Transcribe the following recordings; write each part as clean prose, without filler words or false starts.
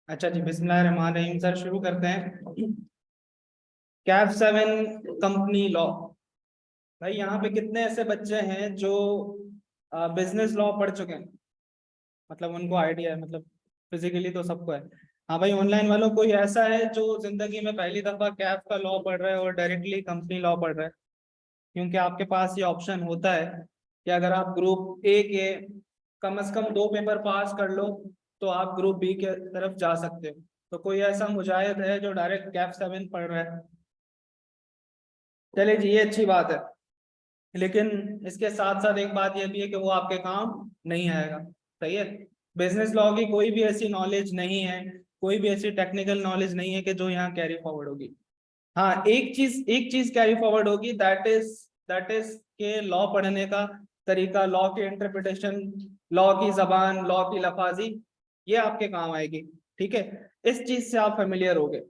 अच्छा जी, बिस्मिल्लाहिर्रहमानिर्रहीम। सर शुरू करते हैं। Cap 7 company law. भाई यहाँ पे कितने ऐसे बच्चे हैं जो बिजनेस लॉ पढ़ चुके हैं, मतलब उनको आइडिया है, मतलब फिजिकली तो सबको है। हाँ भाई, ऑनलाइन वालों कोई ऐसा है जो जिंदगी में पहली दफा कैप का लॉ पढ़ रहा है और डायरेक्टली कंपनी लॉ पढ़ रहा है? क्योंकि आपके पास ये ऑप्शन होता है कि अगर आप ग्रुप ए के कम से कम 2 पेपर पास कर लो तो आप ग्रुप बी के तरफ जा सकते हो। तो कोई ऐसा मुजाहिद है जो डायरेक्ट कैप 7 पढ़ रहा है? चलिए जी, ये अच्छी बात है। लेकिन इसके साथ साथ एक बात ये भी है कि वो आपके काम नहीं आएगा। सही है। बिजनेस लॉ की कोई भी ऐसी नॉलेज नहीं है, कोई भी ऐसी टेक्निकल नॉलेज नहीं है कि जो यहाँ कैरी फॉरवर्ड होगी। हाँ, एक चीज कैरी फॉरवर्ड होगी, दैट इज के लॉ पढ़ने का तरीका, लॉ के इंटरप्रिटेशन, लॉ की जबान, लॉ की लफाजी, ये आपके काम आएगी। ठीक है, इस चीज से आप फेमिलियर हो गए।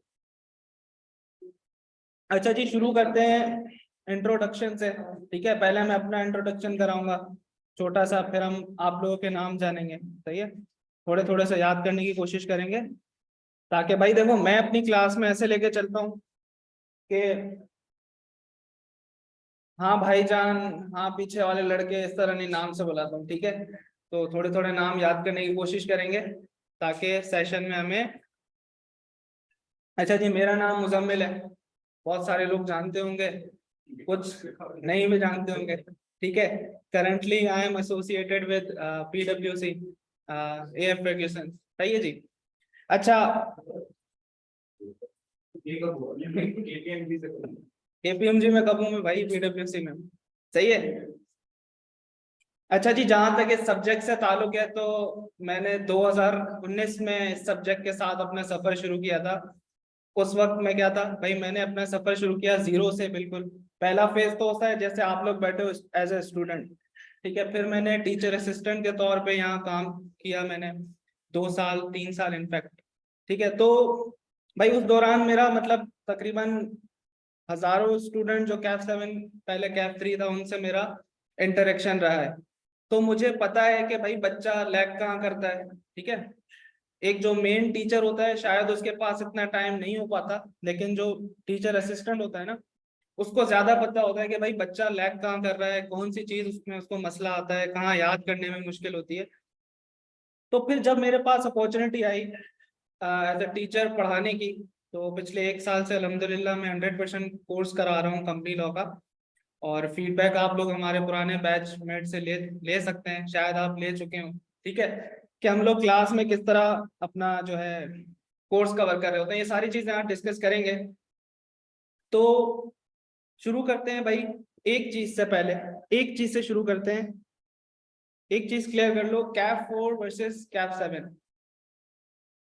अच्छा जी, शुरू करते हैं इंट्रोडक्शन से। ठीक है, पहले मैं अपना इंट्रोडक्शन कराऊंगा छोटा सा, फिर हम आप लोगों के नाम जानेंगे। सही है, थोड़े थोड़े से याद करने की कोशिश करेंगे, ताकि भाई देखो मैं अपनी क्लास में ऐसे लेके चलता हूँ कि हाँ भाईजान, हाँ पीछे वाले लड़के, इस तरह नहीं नाम से बुलाता हूँ। ठीक है, तो थोड़े थोड़े नाम याद करने की कोशिश करेंगे ताकि सेशन में हमें। अच्छा जी, मेरा नाम मुजम्मिल है। बहुत सारे लोग जानते होंगे, कुछ नहीं भी जानते होंगे। ठीक है, currently I am associated with PwC A F Ferguson. सही है जी। अच्छा, KPMG में कब हूँ मैं भाई? PwC में हूँ। सही है। अच्छा जी, जहां तक इस सब्जेक्ट से ताल्लुक है तो मैंने 2019 में इस सब्जेक्ट के साथ अपना सफर शुरू किया था। उस वक्त मैं क्या था भाई, मैंने अपना सफर शुरू किया जीरो से। बिल्कुल पहला फेज तो होता है जैसे आप लोग बैठे हो एज ए स्टूडेंट। ठीक है, फिर मैंने टीचर असिस्टेंट के तौर पे यहाँ काम किया मैंने 2 साल 3 साल इनफैक्ट। ठीक है, तो भाई उस दौरान मेरा मतलब तकरीबन हजारों स्टूडेंट जो कैप 7 पहले कैप 3 था उनसे मेरा इंटरेक्शन रहा है। तो मुझे पता है कि भाई बच्चा लैग कहाँ करता है। ठीक है, एक जो मेन टीचर होता है शायद उसके पास इतना टाइम नहीं हो पाता, लेकिन जो टीचर असिस्टेंट होता है ना, उसको ज्यादा पता होता है कि भाई बच्चा लैग कहाँ कर रहा है, कौन सी चीज उसमें उसको मसला आता है, कहाँ याद करने में मुश्किल होती है। तो फिर जब मेरे पास अपॉर्चुनिटी आई एज अ टीचर पढ़ाने की, तो पिछले 1 साल से अल्हम्दुलिल्लाह मैं 100% कोर्स करा रहा हूँ कंपनी लॉ का। और फीडबैक आप लोग हमारे पुराने बैचमेट से ले ले सकते हैं, शायद आप ले चुके हो। ठीक है, कि हम लोग क्लास में किस तरह अपना जो है कोर्स कवर कर रहे होते हैं, ये सारी चीजें आप डिस्कस करेंगे। तो शुरू करते हैं भाई। एक चीज से पहले, एक चीज से शुरू करते हैं। एक चीज क्लियर कर लो, कैप 4 वर्सेस कैप 7।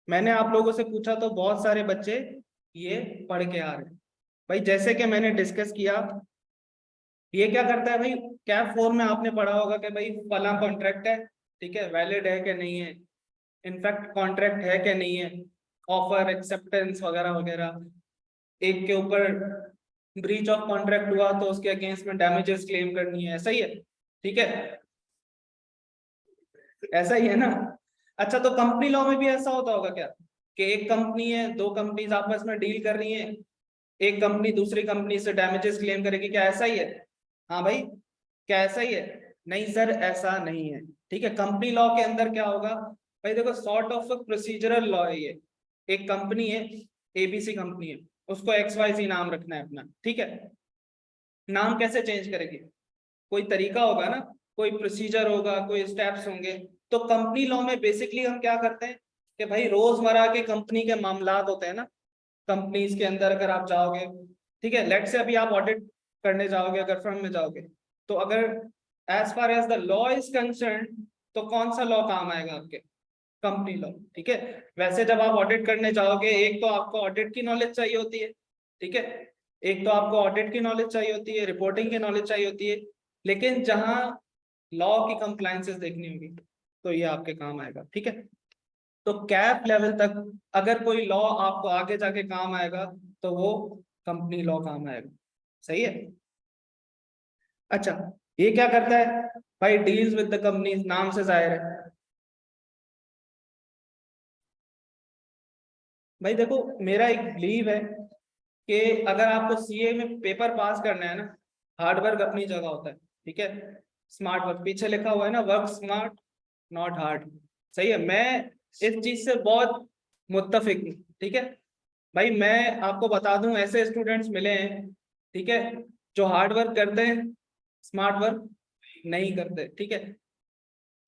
मैंने आप लोगों से पूछा तो बहुत सारे बच्चे ये पढ़ के आ रहे हैं। भाई जैसे कि मैंने डिस्कस किया, ये क्या करता है भाई, कैप 4 में आपने पढ़ा होगा कि भाई फला कॉन्ट्रैक्ट है, ठीक है, वैलिड है कि नहीं है, इनफैक्ट कॉन्ट्रैक्ट है कि नहीं है, ऑफर एक्सेप्टेंस वगैरह वगैरह। एक के ऊपर ब्रीच ऑफ कॉन्ट्रैक्ट हुआ तो उसके अगेंस्ट में डैमेजेस क्लेम करनी है। सही है, ठीक है, ऐसा ही है ना? अच्छा, तो कंपनी लॉ में भी ऐसा होता होगा क्या कि एक कंपनी है, दो कंपनीज आपस में डील कर रही है, एक कंपनी दूसरी कंपनी से डैमेजेस क्लेम करेगी, क्या ऐसा ही है? हाँ भाई, क्या ऐसा ही है? नहीं सर, ऐसा नहीं है। ठीक है, कंपनी लॉ के अंदर क्या होगा भाई, देखो सॉर्ट ऑफ प्रोसीजरल लॉ है ये। एक कंपनी है, ABC कंपनी है, उसको XYZ नाम रखना है अपना। ठीक है, नाम कैसे चेंज करेगी? कोई तरीका होगा ना, कोई प्रोसीजर होगा, कोई स्टेप्स होंगे। तो कंपनी लॉ में बेसिकली हम क्या करते हैं कि भाई रोजमर्रा के कंपनी के मामलात होते हैं ना, कंपनीज के अंदर अगर आप जाओगे, ठीक है, लेट से अभी आप ऑडिट करने जाओगे, अगर फर्म में जाओगे, तो अगर as far as the law is concerned, तो कौन सा लॉ काम आएगा आपके? Company law. ठीक है, वैसे जब आप ऑडिट करने जाओगे, एक तो आपको ऑडिट की नॉलेज चाहिए होती है। ठीक है, एक तो आपको ऑडिट की नॉलेज चाहिए होती है, रिपोर्टिंग की नॉलेज चाहिए होती है, लेकिन जहां लॉ की कंप्लायंसेस देखनी होगी तो ये आपके काम आएगा। ठीक है, तो कैप लेवल तक अगर कोई लॉ आपको आगे जाके काम आएगा तो वो कंपनी लॉ काम आएगा। सही है। अच्छा, ये क्या करता है भाई? डील्स विद द कंपनीज, नाम से जाहिर है। भाई देखो, मेरा एक बिलीव है कि अगर आपको सीए में पेपर पास करना है ना, हार्ड वर्क अपनी जगह होता है, ठीक है। स्मार्ट वर्क पीछे लिखा हुआ है ना, वर्क स्मार्ट नॉट हार्ड। सही है, मैं इस चीज से बहुत मुत्तफिक हूँ, ठीक है। भाई मैं आपको बता दूं, ऐसे स्टूडेंट्स मिले हैं, ठीक है, जो हार्ड वर्क करते हैं, स्मार्ट वर्क नहीं करते, ठीक है।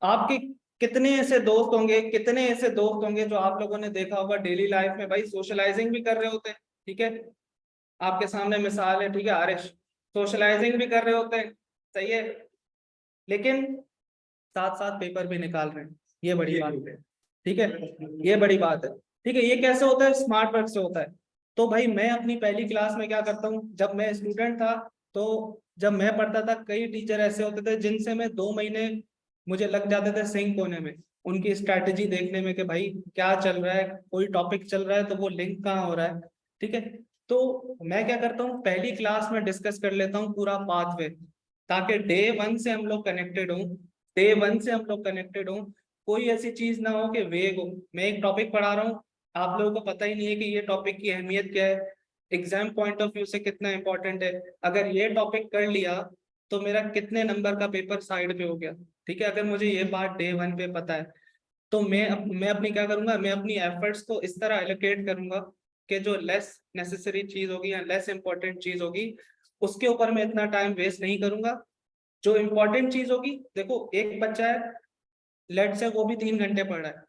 आपके कितने ऐसे दोस्त होंगे, कितने ऐसे दोस्त होंगे जो आप लोगों ने देखा होगा डेली लाइफ में, भाई सोशलाइजिंग भी कर रहे होते हैं, ठीक है। आपके सामने मिसाल है, ठीक है, आरिश सोशलाइजिंग भी कर रहे होते हैं, सही है, लेकिन साथ साथ पेपर भी निकाल रहे हैं। ये बड़ी बात है, ठीक है, ये बड़ी बात है, ठीक है। ये कैसे होता है? स्मार्ट वर्क से होता है। तो भाई मैं अपनी पहली क्लास में क्या करता हूँ, जब मैं स्टूडेंट था, तो जब मैं पढ़ता था, कई टीचर ऐसे होते थे जिनसे मैं 2 महीने मुझे लग जाते थे सिंक होने में, उनकी स्ट्रैटेजी देखने में कि भाई क्या चल रहा है, कोई टॉपिक चल रहा है तो वो लिंक कहाँ हो रहा है, ठीक है। तो मैं क्या करता हूँ, पहली क्लास में डिस्कस कर लेता हूँ पूरा पाथवे, ताकि डे 1 से हम लोग कनेक्टेड हों, डे 1 से हम लोग कनेक्टेड हों। कोई ऐसी चीज ना हो कि वेग हो। मैं एक टॉपिक पढ़ा रहा हूँ, आप लोगों को पता ही नहीं है कि ये टॉपिक की अहमियत क्या है, एग्जाम पॉइंट ऑफ व्यू से कितना इंपॉर्टेंट है। अगर ये टॉपिक कर लिया तो मेरा कितने नंबर का पेपर साइड पे हो गया, ठीक है। अगर मुझे ये बात डे 1 पे पता है, तो मैं अपनी क्या करूंगा, मैं अपनी एफर्ट्स को इस तरह एलोकेट करूंगा कि जो लेस नेसेसरी चीज होगी या लेस इंपॉर्टेंट चीज होगी, उसके ऊपर मैं इतना टाइम वेस्ट नहीं करूंगा। जो इंपॉर्टेंट चीज होगी, देखो एक बच्चा है, लेट से वो भी 3 घंटे पढ़ रहा है,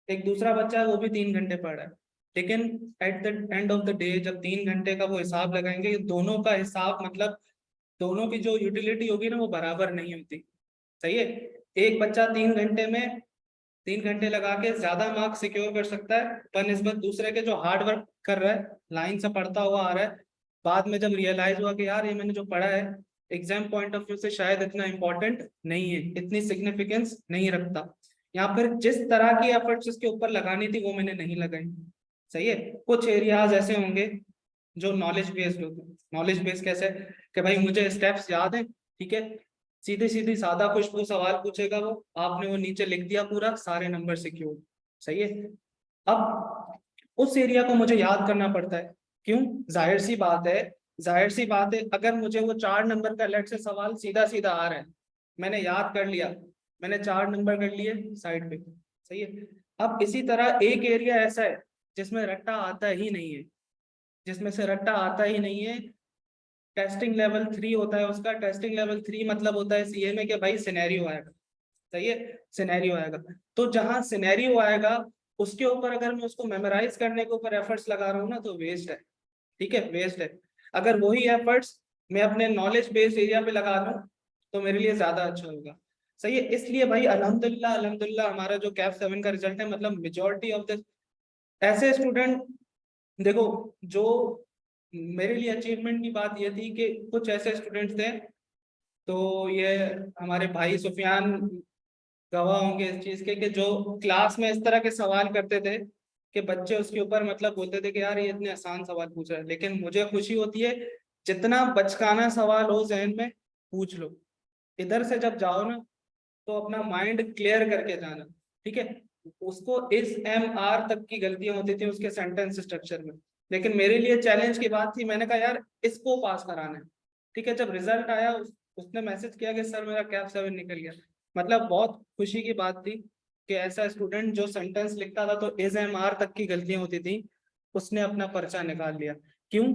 एक दूसरा बच्चा है वो भी 3 घंटे पढ़ रहा है, लेकिन at the end of the day जब 3 घंटे का वो हिसाब लगाएंगे, दोनों का हिसाब मतलब दोनों की जो यूटिलिटी होगी ना, वो बराबर नहीं होती, सही है। एक बच्चा 3 घंटे में 3 घंटे लगा के ज्यादा मार्क्स सिक्योर कर सकता है बनस्बत दूसरे के जो हार्ड वर्क कर रहा है, लाइन से पढ़ता हुआ आ रहा है, बाद में जब रियलाइज हुआ कि यार ये मैंने जो पढ़ा है एग्जाम पॉइंट ऑफ व्यू से शायद इतना इंपॉर्टेंट नहीं है, इतनी सिग्निफिकेंस नहीं रखता, या फिर जिस तरह की एफर्ट्स इसके ऊपर लगानी थी वो मैंने नहीं लगाई, सही है। कुछ एरियाज ऐसे होंगे जो नॉलेज बेस्ड होते हैं। नॉलेज बेस्ड कैसे? कि भाई मुझे स्टेप्स याद है, ठीक है, सीधी सीधी सादा खुशबू सवाल पूछेगा वो, आपने वो नीचे लिख दिया पूरा, सारे नंबर सिक्योर, सही है। अब उस एरिया को मुझे याद करना पड़ता है, क्यों? जाहिर सी बात है, जाहिर सी बात है, अगर मुझे वो 4 नंबर का लेट से सवाल सीधा सीधा आ रहा है, मैंने याद कर लिया, मैंने 4 नंबर कर लिए साइड पे, सही है। अब इसी तरह एक एरिया ऐसा है जिसमें रट्टा आता ही नहीं है, जिसमें से रट्टा आता ही नहीं है, टेस्टिंग लेवल 3 होता है उसका। टेस्टिंग लेवल 3 मतलब होता है सीए में कि भाई सिनेरियो आएगा, सही है, सिनेरियो आएगा। तो जहां सिनेरियो आएगा उसके ऊपर अगर मैं उसको मेमोराइज करने के ऊपर एफर्ट्स लगा रहा हूँ ना, तो वेस्ट है, ठीक है, वेस्ट है। अगर वही एफर्ट्स मैं अपने नॉलेज बेस्ड एरिया पे लगा दूं तो मेरे लिए ज्यादा अच्छा होगा, सही है। इसलिए भाई अल्हम्दुलिल्लाह अल्हम्दुलिल्लाह हमारा जो कैप 7 का रिजल्ट है, मतलब मेजोरिटी ऑफ द ऐसे स्टूडेंट, देखो, जो मेरे लिए अचीवमेंट की बात ये थी कि कुछ ऐसे स्टूडेंट्स थे, तो ये हमारे भाई सुफियान गवाह होंगे इस चीज के, कि जो क्लास में इस तरह के सवाल करते थे कि बच्चे उसके ऊपर मतलब बोलते थे कि यार ये इतने आसान सवाल पूछ रहा है, लेकिन मुझे खुशी होती है जितना बचकाना सवाल हो जहन में पूछ लो, इधर से जब जाओ ना तो अपना माइंड क्लियर करके जाना, ठीक है। उसको इस एम आर तक की गलतियां होती थी उसके सेंटेंस स्ट्रक्चर में, लेकिन मेरे लिए चैलेंज की बात थी, मैंने कहा यार इसको पास कराना है, ठीक है। जब रिजल्ट आया उसने मैसेज किया कि सर मेरा कैप 7 निकल गया, मतलब बहुत खुशी की बात थी कि ऐसा स्टूडेंट जो सेंटेंस लिखता था तो इस एम आर तक की गलतियां होती थी, उसने अपना पर्चा निकाल लिया। क्यों?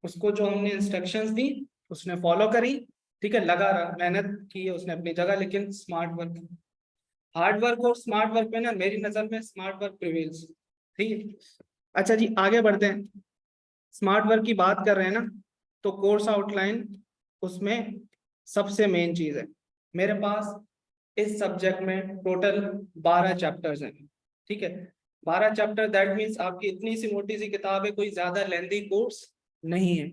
उसको जो हमने इंस्ट्रक्शंस दी उसने फॉलो करी, ठीक है, लगा रहा, मेहनत की है उसने अपनी जगह, लेकिन स्मार्ट वर्क, हार्ड वर्क और स्मार्ट वर्क में ना मेरी नजर में स्मार्ट वर्क प्रिवेल्स, ठीक है। अच्छा जी, आगे बढ़ते हैं। स्मार्ट वर्क की बात कर रहे हैं ना, तो कोर्स आउटलाइन उसमें सबसे मेन चीज है। मेरे पास इस सब्जेक्ट में टोटल 12 चैप्टर्स हैं, ठीक है। 12 चैप्टर, दैट मीन्स आपकी इतनी सी मोटी सी किताब है, कोई ज्यादा लेंदी कोर्स नहीं है,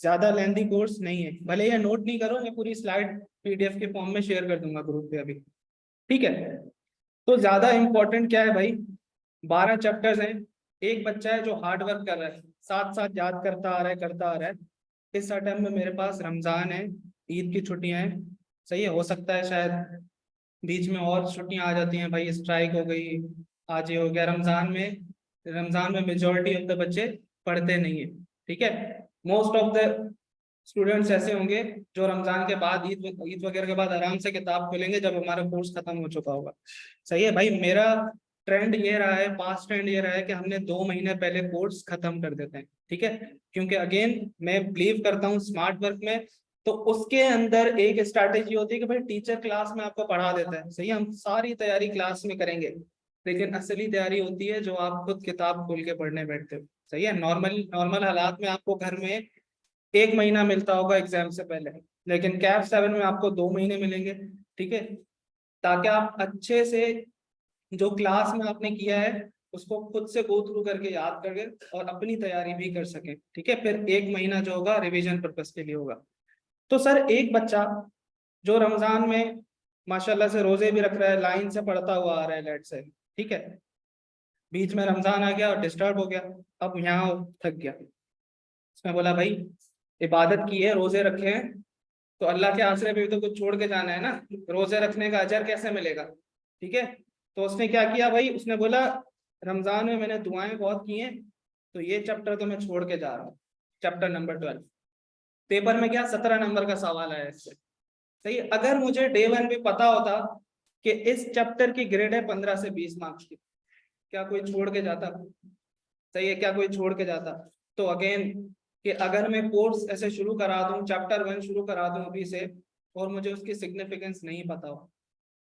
ज्यादा लेंदी कोर्स नहीं है। भले ये नोट नहीं करो, मैं पूरी स्लाइड पीडीएफ के फॉर्म में शेयर कर दूंगा ग्रुप पे अभी, ठीक है। तो ज्यादा इंपॉर्टेंट क्या है भाई, 12 चैप्टर्स हैं, एक बच्चा है जो हार्ड वर्क कर रहा है, साथ साथ याद करता आ रहा है, करता आ रहा है। इस टाइम में मेरे पास रमजान है, ईद की छुट्टियां हैं, सही है, हो सकता है शायद बीच में और छुट्टियां आ जाती हैं, भाई स्ट्राइक हो गई, आज ये हो गया रमजान में, रमजान में मेजोरिटी ऑफ द बच्चे पढ़ते नहीं है, ठीक है। मोस्ट ऑफ द स्टूडेंट्स ऐसे होंगे जो रमजान के बाद ईद वगैरह के बाद आराम से किताब खोलेंगे जब हमारा कोर्स खत्म हो चुका होगा। सही है भाई, मेरा ट्रेंड ये रहा है, पास्ट ट्रेंड ये रहा है कि हमने 2 महीने पहले कोर्स खत्म कर देते हैं, ठीक है। क्योंकि अगेन मैं बिलीव करता हूँ स्मार्ट वर्क में, तो उसके अंदर एक स्ट्रैटेजी होती है कि भाई टीचर क्लास में आपको पढ़ा देता है, सही है, हम सारी तैयारी क्लास में करेंगे, लेकिन असली तैयारी होती है जो आप खुद किताब खोल के पढ़ने बैठते हो। सही है, नॉर्मल नॉर्मल हालात में आपको घर में 1 महीना मिलता होगा एग्जाम से पहले, लेकिन कैप 7 में आपको 2 महीने मिलेंगे, ठीक है, ताकि आप अच्छे से जो क्लास में आपने किया है उसको खुद से गो थ्रू करके याद करके और अपनी तैयारी भी कर सके, ठीक है। फिर 1 महीना जो होगा रिवीजन पर्पस के लिए होगा। तो सर एक बच्चा जो रमजान में माशाल्लाह से रोजे भी रख रहा है, लाइन से पढ़ता हुआ आ रहा है लेट से, ठीक है, बीच में रमजान आ गया और डिस्टर्ब हो गया, अब यहाँ थक गया, उसने बोला भाई इबादत की है, रोजे रखे हैं, तो अल्लाह के आसरे पे भी तो कुछ छोड़ के जाना है ना, रोजे रखने का अजर कैसे मिलेगा, ठीक है। तो उसने क्या किया भाई, उसने बोला रमजान में मैंने दुआएं बहुत की हैं, तो ये चैप्टर तो मैं छोड़ के जा रहा हूँ, चैप्टर नंबर 12। पेपर में क्या 17 नंबर का सवाल आया इससे। सही, अगर मुझे डे 1 भी पता होता कि इस चैप्टर की ग्रेड है 15 से 20 मार्क्स की, क्या कोई छोड़ के जाता? सही है, क्या कोई छोड़ के जाता? तो अगेन कि अगर मैं कोर्स ऐसे शुरू करा दूं, चैप्टर 1 शुरू करा दूं अभी से, और मुझे उसकी सिग्निफिकेंस नहीं पता हो,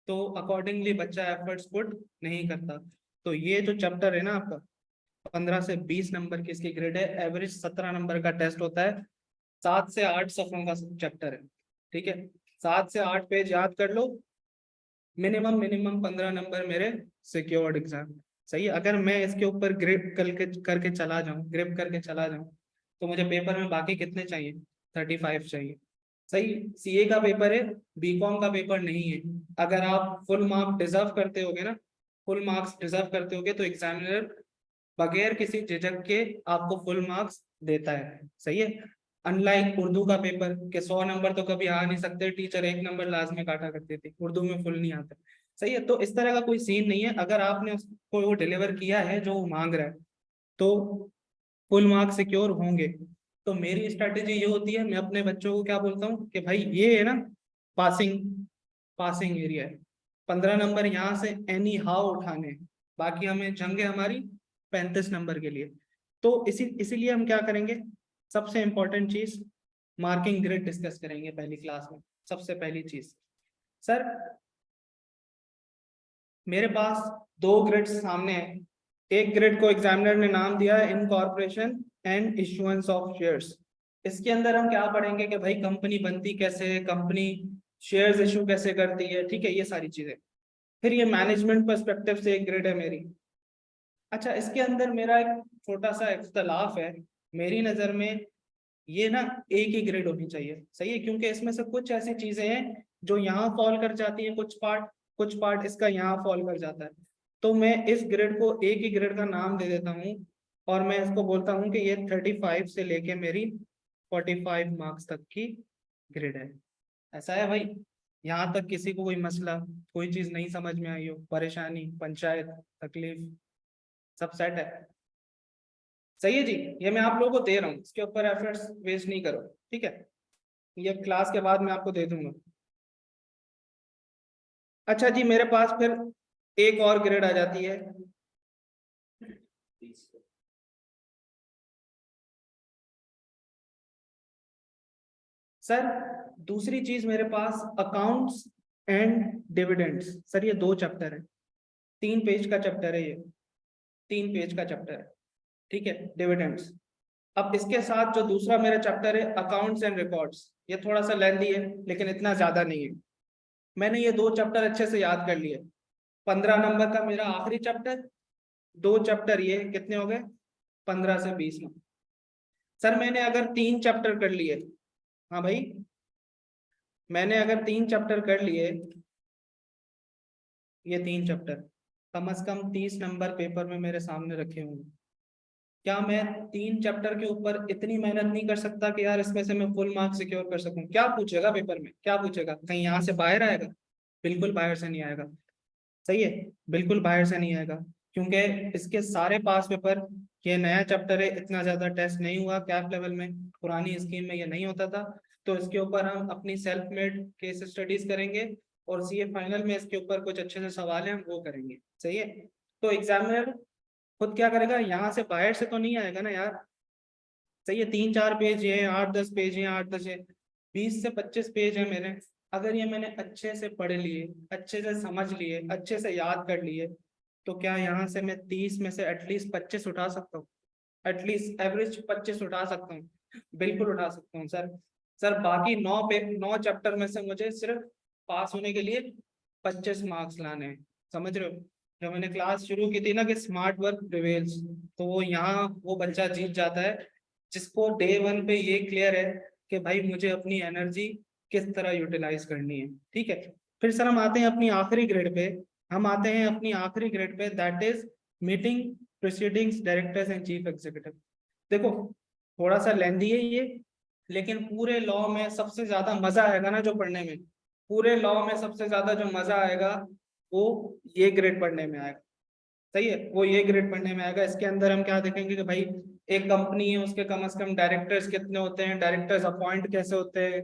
तो अकॉर्डिंगली बच्चा एफर्ट्स पुट नहीं करता। तो ये जो चैप्टर है ना आपका 15 से 20 नंबर की इसकी ग्रेड है, एवरेज 17 नंबर का टेस्ट होता है, 7 से 8 सफों का चैप्टर है, ठीक है, 7 से 8 पेज याद कर लो, मिनिमम मिनिमम 15 नंबर मेरे सिक्योर्ड एग्जाम। सही है, अगर मैं इसके ऊपर ग्रिप करके चला जाऊं, ग्रिप करके चला जाऊं, तो मुझे पेपर में बाकी कितने चाहिए? 35 चाहिए। सही, सीए का पेपर है, बीकॉम का पेपर नहीं है। अगर आप फुल मार्क्स डिजर्व करते होगे ना, फुल मार्क्स डिजर्व करते होगे, तो एग्जामिनर बगैर किसी झिझक के आपको फुल मार्क्स देता है। सही है, अनलाइक उर्दू का पेपर के 100 नंबर तो कभी आ नहीं सकते, टीचर 1 नंबर लाजमी काटा करती थी, उर्दू में फुल नहीं आता। सही है, तो इस तरह का कोई सीन नहीं है, अगर आपने उसको वो डिलीवर किया है जो वो मांग रहा है, तो फुल मार्क्स सिक्योर होंगे। तो मेरी स्ट्रेटेजी ये होती है, मैं अपने बच्चों को क्या बोलता हूँ कि भाई ये है ना पासिंग, पासिंग एरिया है, 15 नंबर यहाँ से एनी हाउ उठाने हैं, बाकी हमें जंग है हमारी 35 नंबर के लिए। तो इसीलिए हम क्या करेंगे, सबसे इंपॉर्टेंट चीज मार्किंग ग्रिड डिस्कस करेंगे पहली क्लास में। सबसे पहली चीज सर, मेरे पास 2 ग्रिड्स सामने हैं। एक ग्रिड को एग्जामिनर ने नाम दिया है incorporation and issuance of shares. इसके अंदर हम क्या पढ़ेंगे कि भाई कंपनी बनती कैसे है, कंपनी शेयर्स इशू कैसे करती है, ठीक है, ये सारी चीजें। फिर ये मैनेजमेंट पर्सपेक्टिव से एक ग्रिड है मेरी। अच्छा, इसके अंदर मेरा एक छोटा सा इख्तलाफ है, मेरी नजर में ये ना एक ही ग्रिड होनी चाहिए। सही है, क्योंकि इसमें से कुछ ऐसी चीजें हैं जो यहाँ फॉल कर जाती है, कुछ पार्ट इसका यहाँ फॉल कर जाता है। तो मैं इस ग्रिड को एक ही ग्रिड का नाम दे देता हूँ, और मैं इसको बोलता हूँ कि ये 35 से लेके मेरी 45 मार्क्स तक की ग्रिड है। ऐसा है भाई, यहाँ तक किसी को कोई मसला, कोई चीज नहीं समझ में आई हो, परेशानी, पंचायत, तकलीफ, सब सेट है? सही है जी, ये मैं आप लोगों को दे रहा हूँ, इसके ऊपर एफर्ट्स वेस्ट नहीं करो, ठीक है, ये क्लास के बाद मैं आपको दे दूंगा। अच्छा जी, मेरे पास फिर एक और ग्रेड आ जाती है, सर दूसरी चीज मेरे पास अकाउंट्स एंड डिविडेंड्स। सर ये 2 चैप्टर है, 3 पेज का चैप्टर है ये, 3 पेज का चैप्टर है, ठीक है, डिविडेंड्स। अब इसके साथ जो दूसरा मेरा चैप्टर है अकाउंट्स एंड रिकॉर्ड्स, ये थोड़ा सा लेंथी है लेकिन इतना ज्यादा नहीं है। मैंने ये 2 चैप्टर अच्छे से याद कर लिए, 15 नंबर का मेरा आखिरी चैप्टर, 2 चैप्टर ये कितने हो गए, 15 से 20 में। सर मैंने अगर 3 चैप्टर कर लिए, हाँ भाई, मैंने अगर 3 चैप्टर कर लिए, ये 3 चैप्टर कम से कम 30 नंबर पेपर में मेरे सामने रखे होंगे। क्या मैं 3 चैप्टर के ऊपर इतनी मेहनत नहीं कर सकता कि यार इसमें से मैं फुल मार्क्स सिक्योर कर सकूं? क्या पूछेगा पेपर में, क्या पूछेगा, कहीं यहाँ से बाहर आएगा? बिल्कुल बाहर से नहीं आएगा। सही है, बिल्कुल बाहर से नहीं आएगा। क्योंकि इसके सारे पास पेपर, ये नया चैप्टर है, इतना ज्यादा टेस्ट नहीं हुआ कैप लेवल में, पुरानी स्कीम में ये नहीं होता था। तो इसके ऊपर हम अपनी सेल्फ मेड केस स्टडीज करेंगे और सीए फाइनल में इसके ऊपर कुछ अच्छे से सवाल हैं हम वो करेंगे। सही है। तो एग्जामिनर खुद क्या करेगा, यहाँ से बाहर से तो नहीं आएगा ना यार। सही है, 3-4 पेज ये 8-10 पेज है, 8-10 है, 20 से 25 पेज है मेरे। अगर ये मैंने अच्छे से पढ़ लिए, अच्छे से समझ लिए, अच्छे से याद कर लिए, तो क्या यहाँ से मैं 30 में से एटलीस्ट 25 उठा सकता हूँ? एटलीस्ट एवरेज 25 उठा सकता हूँ? बिल्कुल उठा सकता हूँ सर। सर बाकी 9 चैप्टर में से मुझे सिर्फ पास होने के लिए 25 मार्क्स लाने हैं। समझ रहे हो? जब मैंने क्लास शुरू की थी ना कि स्मार्ट वर्क प्रिवेल्स, तो वो यहाँ वो बच्चा जीत जाता है जिसको डे 1 पे ये क्लियर है कि भाई मुझे अपनी एनर्जी किस तरह यूटिलाइज करनी है। ठीक है। फिर सर हम आते हैं अपनी आखिरी ग्रेड पे। हम आते हैं अपनी आखिरी grade pay, that is meeting proceedings directors and chief executive. देखो थोड़ा सा लेंदी है ये, लेकिन पूरे लॉ में सबसे ज्यादा मजा आएगा ना जो पढ़ने में, पूरे लॉ में सबसे ज्यादा जो मजा आएगा वो ये ग्रेड पढ़ने में आएगा। सही है, वो ये ग्रेड पढ़ने में आएगा। इसके अंदर हम क्या देखेंगे कि भाई एक कंपनी है, उसके कम से कम डायरेक्टर्स कितने होते हैं, डायरेक्टर्स अपॉइंट कैसे होते हैं,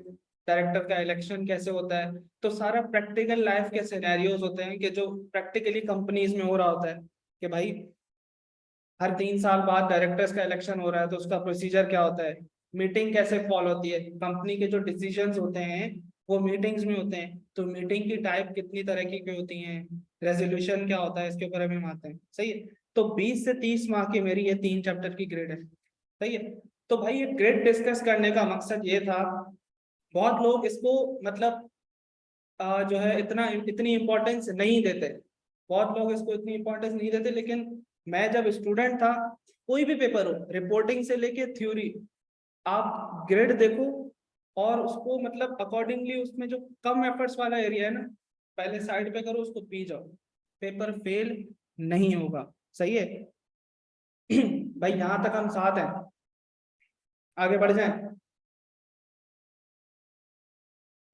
डायरेक्टर का इलेक्शन कैसे होता है। तो सारा प्रैक्टिकल लाइफ के सिनेरियोज होते हैं कि जो प्रैक्टिकली कंपनीज में हो रहा होता है कि भाई हर 3 साल बाद डायरेक्टर्स का इलेक्शन हो रहा है, तो उसका प्रोसीजर क्या होता है, मीटिंग कैसे फॉलो होती है, कंपनी के जो डिसीजंस होते हैं वो मीटिंग्स में होते हैं, तो मीटिंग की टाइप कितनी तरह की होती हैं, रेजोल्यूशन क्या होता है, इसके ऊपर अभी हम आते हैं। सही है। तो 20 से 30 मार्क की मेरी ये 3 चैप्टर की ग्रेड है। सही है। तो भाई ये ग्रेड डिस्कस करने का मकसद ये था, बहुत लोग इसको मतलब जो है इतनी इंपॉर्टेंस नहीं देते, बहुत लोग इसको इतनी इंपॉर्टेंस नहीं देते, लेकिन मैं जब स्टूडेंट था, कोई भी पेपर हो रिपोर्टिंग से लेके थ्योरी, आप ग्रेड देखो और उसको मतलब अकॉर्डिंगली उसमें जो कम एफर्ट्स वाला एरिया है ना पहले साइड पे करो, उसको पी जाओ, पेपर फेल नहीं होगा। सही है। भाई यहां तक हम साथ हैं, आगे बढ़ जाएं।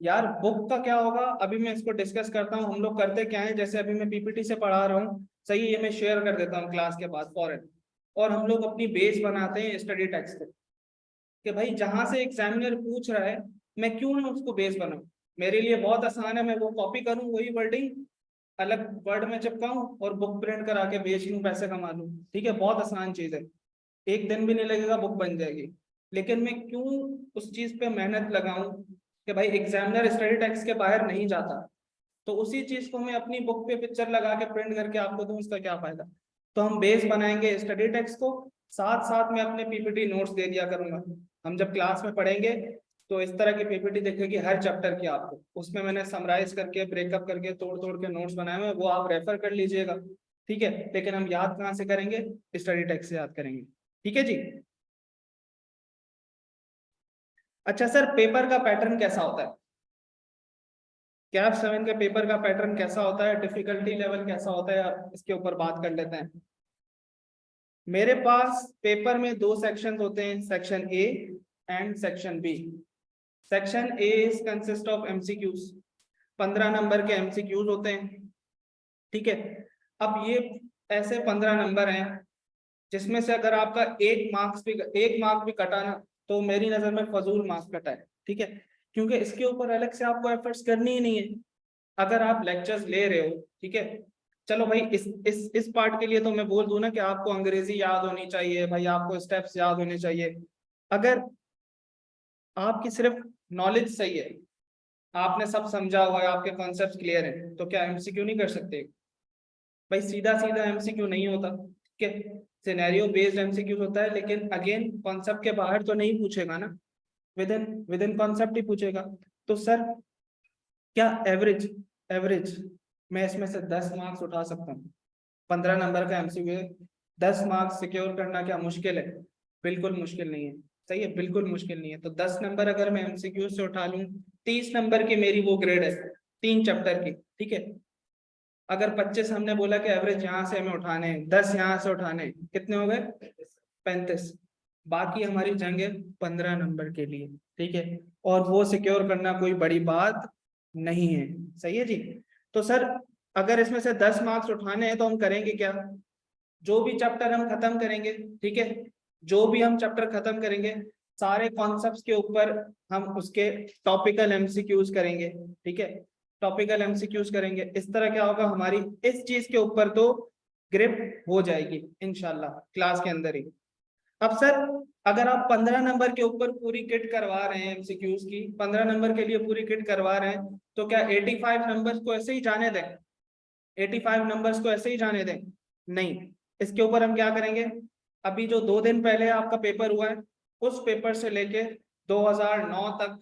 यार बुक का क्या होगा अभी मैं इसको डिस्कस करता हूँ। हम लोग करते क्या है, जैसे अभी मैं पीपीटी से पढ़ा रहा हूँ, सही है, ये मैं शेयर कर देता हूँ क्लास के बाद फॉरन, और हम लोग अपनी बेस बनाते हैं स्टडी टेक्स्ट पे कि भाई जहां से एग्जामिनर पूछ रहा है मैं क्यों ना उसको बेस बनाऊं। मेरे लिए बहुत आसान है, मैं वो कॉपी करूं, वही वर्डिंग अलग वर्ड में चिपकाऊं और बुक प्रिंट करा के बेच लूं, पैसे कमा लूं। ठीक है, बहुत आसान चीज है, एक दिन भी नहीं लगेगा, बुक बन जाएगी। लेकिन मैं क्यों उस चीज पे मेहनत लगाऊं कि भाई एग्जामिनर स्टडी टेक्स्ट के बाहर नहीं जाता, तो उसी चीज को मैं अपनी बुक पे पिक्चर लगा के प्रिंट करके आपको दूं, उसका क्या फायदा। तो हम बेस बनाएंगे स्टडी टेक्स्ट को, साथ साथ में अपने पीपीटी नोट्स दे दिया करूंगा। हम जब क्लास में पढ़ेंगे तो इस तरह की पीपीटी दिखेगी हर चैप्टर की आपको, उसमें मैंने समराइज करके ब्रेकअप करके तोड़ तोड़ के नोट्स बनाए हुए हैं, वो आप रेफर कर लीजिएगा। ठीक है, लेकिन हम याद कहाँ से करेंगे, स्टडी टेक्स्ट से याद करेंगे। ठीक है जी। अच्छा सर पेपर का पैटर्न कैसा होता है, कैप 7 के पेपर का पैटर्न कैसा होता है, डिफिकल्टी लेवल कैसा होता है, इसके ऊपर बात कर लेते हैं। मेरे पास पेपर में 2 सेक्शन होते हैं, section A and section B. Section A is consist of MCQs, 15 नंबर के एमसीक्यूज होते हैं। ठीक है। अब ये ऐसे 15 नंबर हैं जिसमें से अगर आपका 1 मार्क भी कटा ना, तो मेरी नजर में फजूल मार्क्स कटा है। ठीक है, क्योंकि इसके ऊपर अलग से आपको एफर्ट्स करनी ही नहीं है। अगर आप लेक्चर्स ले रहे हो, ठीक है, चलो भाई इस पार्ट के लिए तो मैं बोल दूं ना कि आपको अंग्रेजी याद होनी चाहिए, भाई आपको स्टेप्स याद होने चाहिए। अगर आपकी सिर्फ नॉलेज सही है, आपने सब समझा हुआ है, आपके कॉन्सेप्ट क्लियर है, तो क्या एमसीक्यू नहीं कर सकते? भाई सीधा सीधा एमसीक्यू नहीं होता, ठीक है, सिनेरियो बेस्ड एमसीक्यू होता है, लेकिन अगेन कॉन्सेप्ट के बाहर तो नहीं पूछेगा ना, विद इन कॉन्सेप्ट ही पूछेगा। तो सर क्या एवरेज एवरेज मैं इसमें से 10 मार्क्स उठा सकता हूँ? 15 नंबर का एमसीक्यू, 10 मार्क्स सिक्योर करना क्या मुश्किल है? बिल्कुल मुश्किल नहीं है। सही है, बिल्कुल मुश्किल नहीं है। तो 10 नंबर अगर मैं एमसीक्यू से उठा लूँ, 30 नंबर की मेरी वो ग्रेड है 3 चैप्टर की। ठीक है, अगर 25 हमने बोला कि एवरेज यहाँ से हमें उठाने हैं, 10 यहाँ से उठाने हैं, कितने हो गए? 35। बाकी हमारी जंग है 15 नंबर के लिए। ठीक है, और वो सिक्योर करना कोई बड़ी बात नहीं है। सही है जी। तो सर अगर इसमें से 10 मार्क्स उठाने हैं तो हम करेंगे क्या, जो भी चैप्टर हम खत्म करेंगे, ठीक है, जो भी हम चैप्टर खत्म करेंगे सारे कॉन्सेप्ट्स के ऊपर हम उसके टॉपिकल एमसीक्यूज करेंगे, ठीक है, टॉपिकल एमसीक्यूज करेंगे। इस तरह क्या होगा, हमारी इस चीज के ऊपर तो ग्रिप हो जाएगी इंशाल्लाह क्लास के अंदर ही। अब सर अगर आप 15 नंबर के ऊपर पूरी किट करवा रहे हैं एमसीक्यूज की, 15 नंबर के लिए पूरी किट करवा रहे हैं, तो क्या 85 नंबर्स को ऐसे ही जाने दें? 85 नंबर्स को ऐसे ही जाने दें? नहीं, इसके ऊपर हम क्या करेंगे, अभी जो 2 दिन पहले आपका पेपर हुआ है उस पेपर से लेके 2009 तक,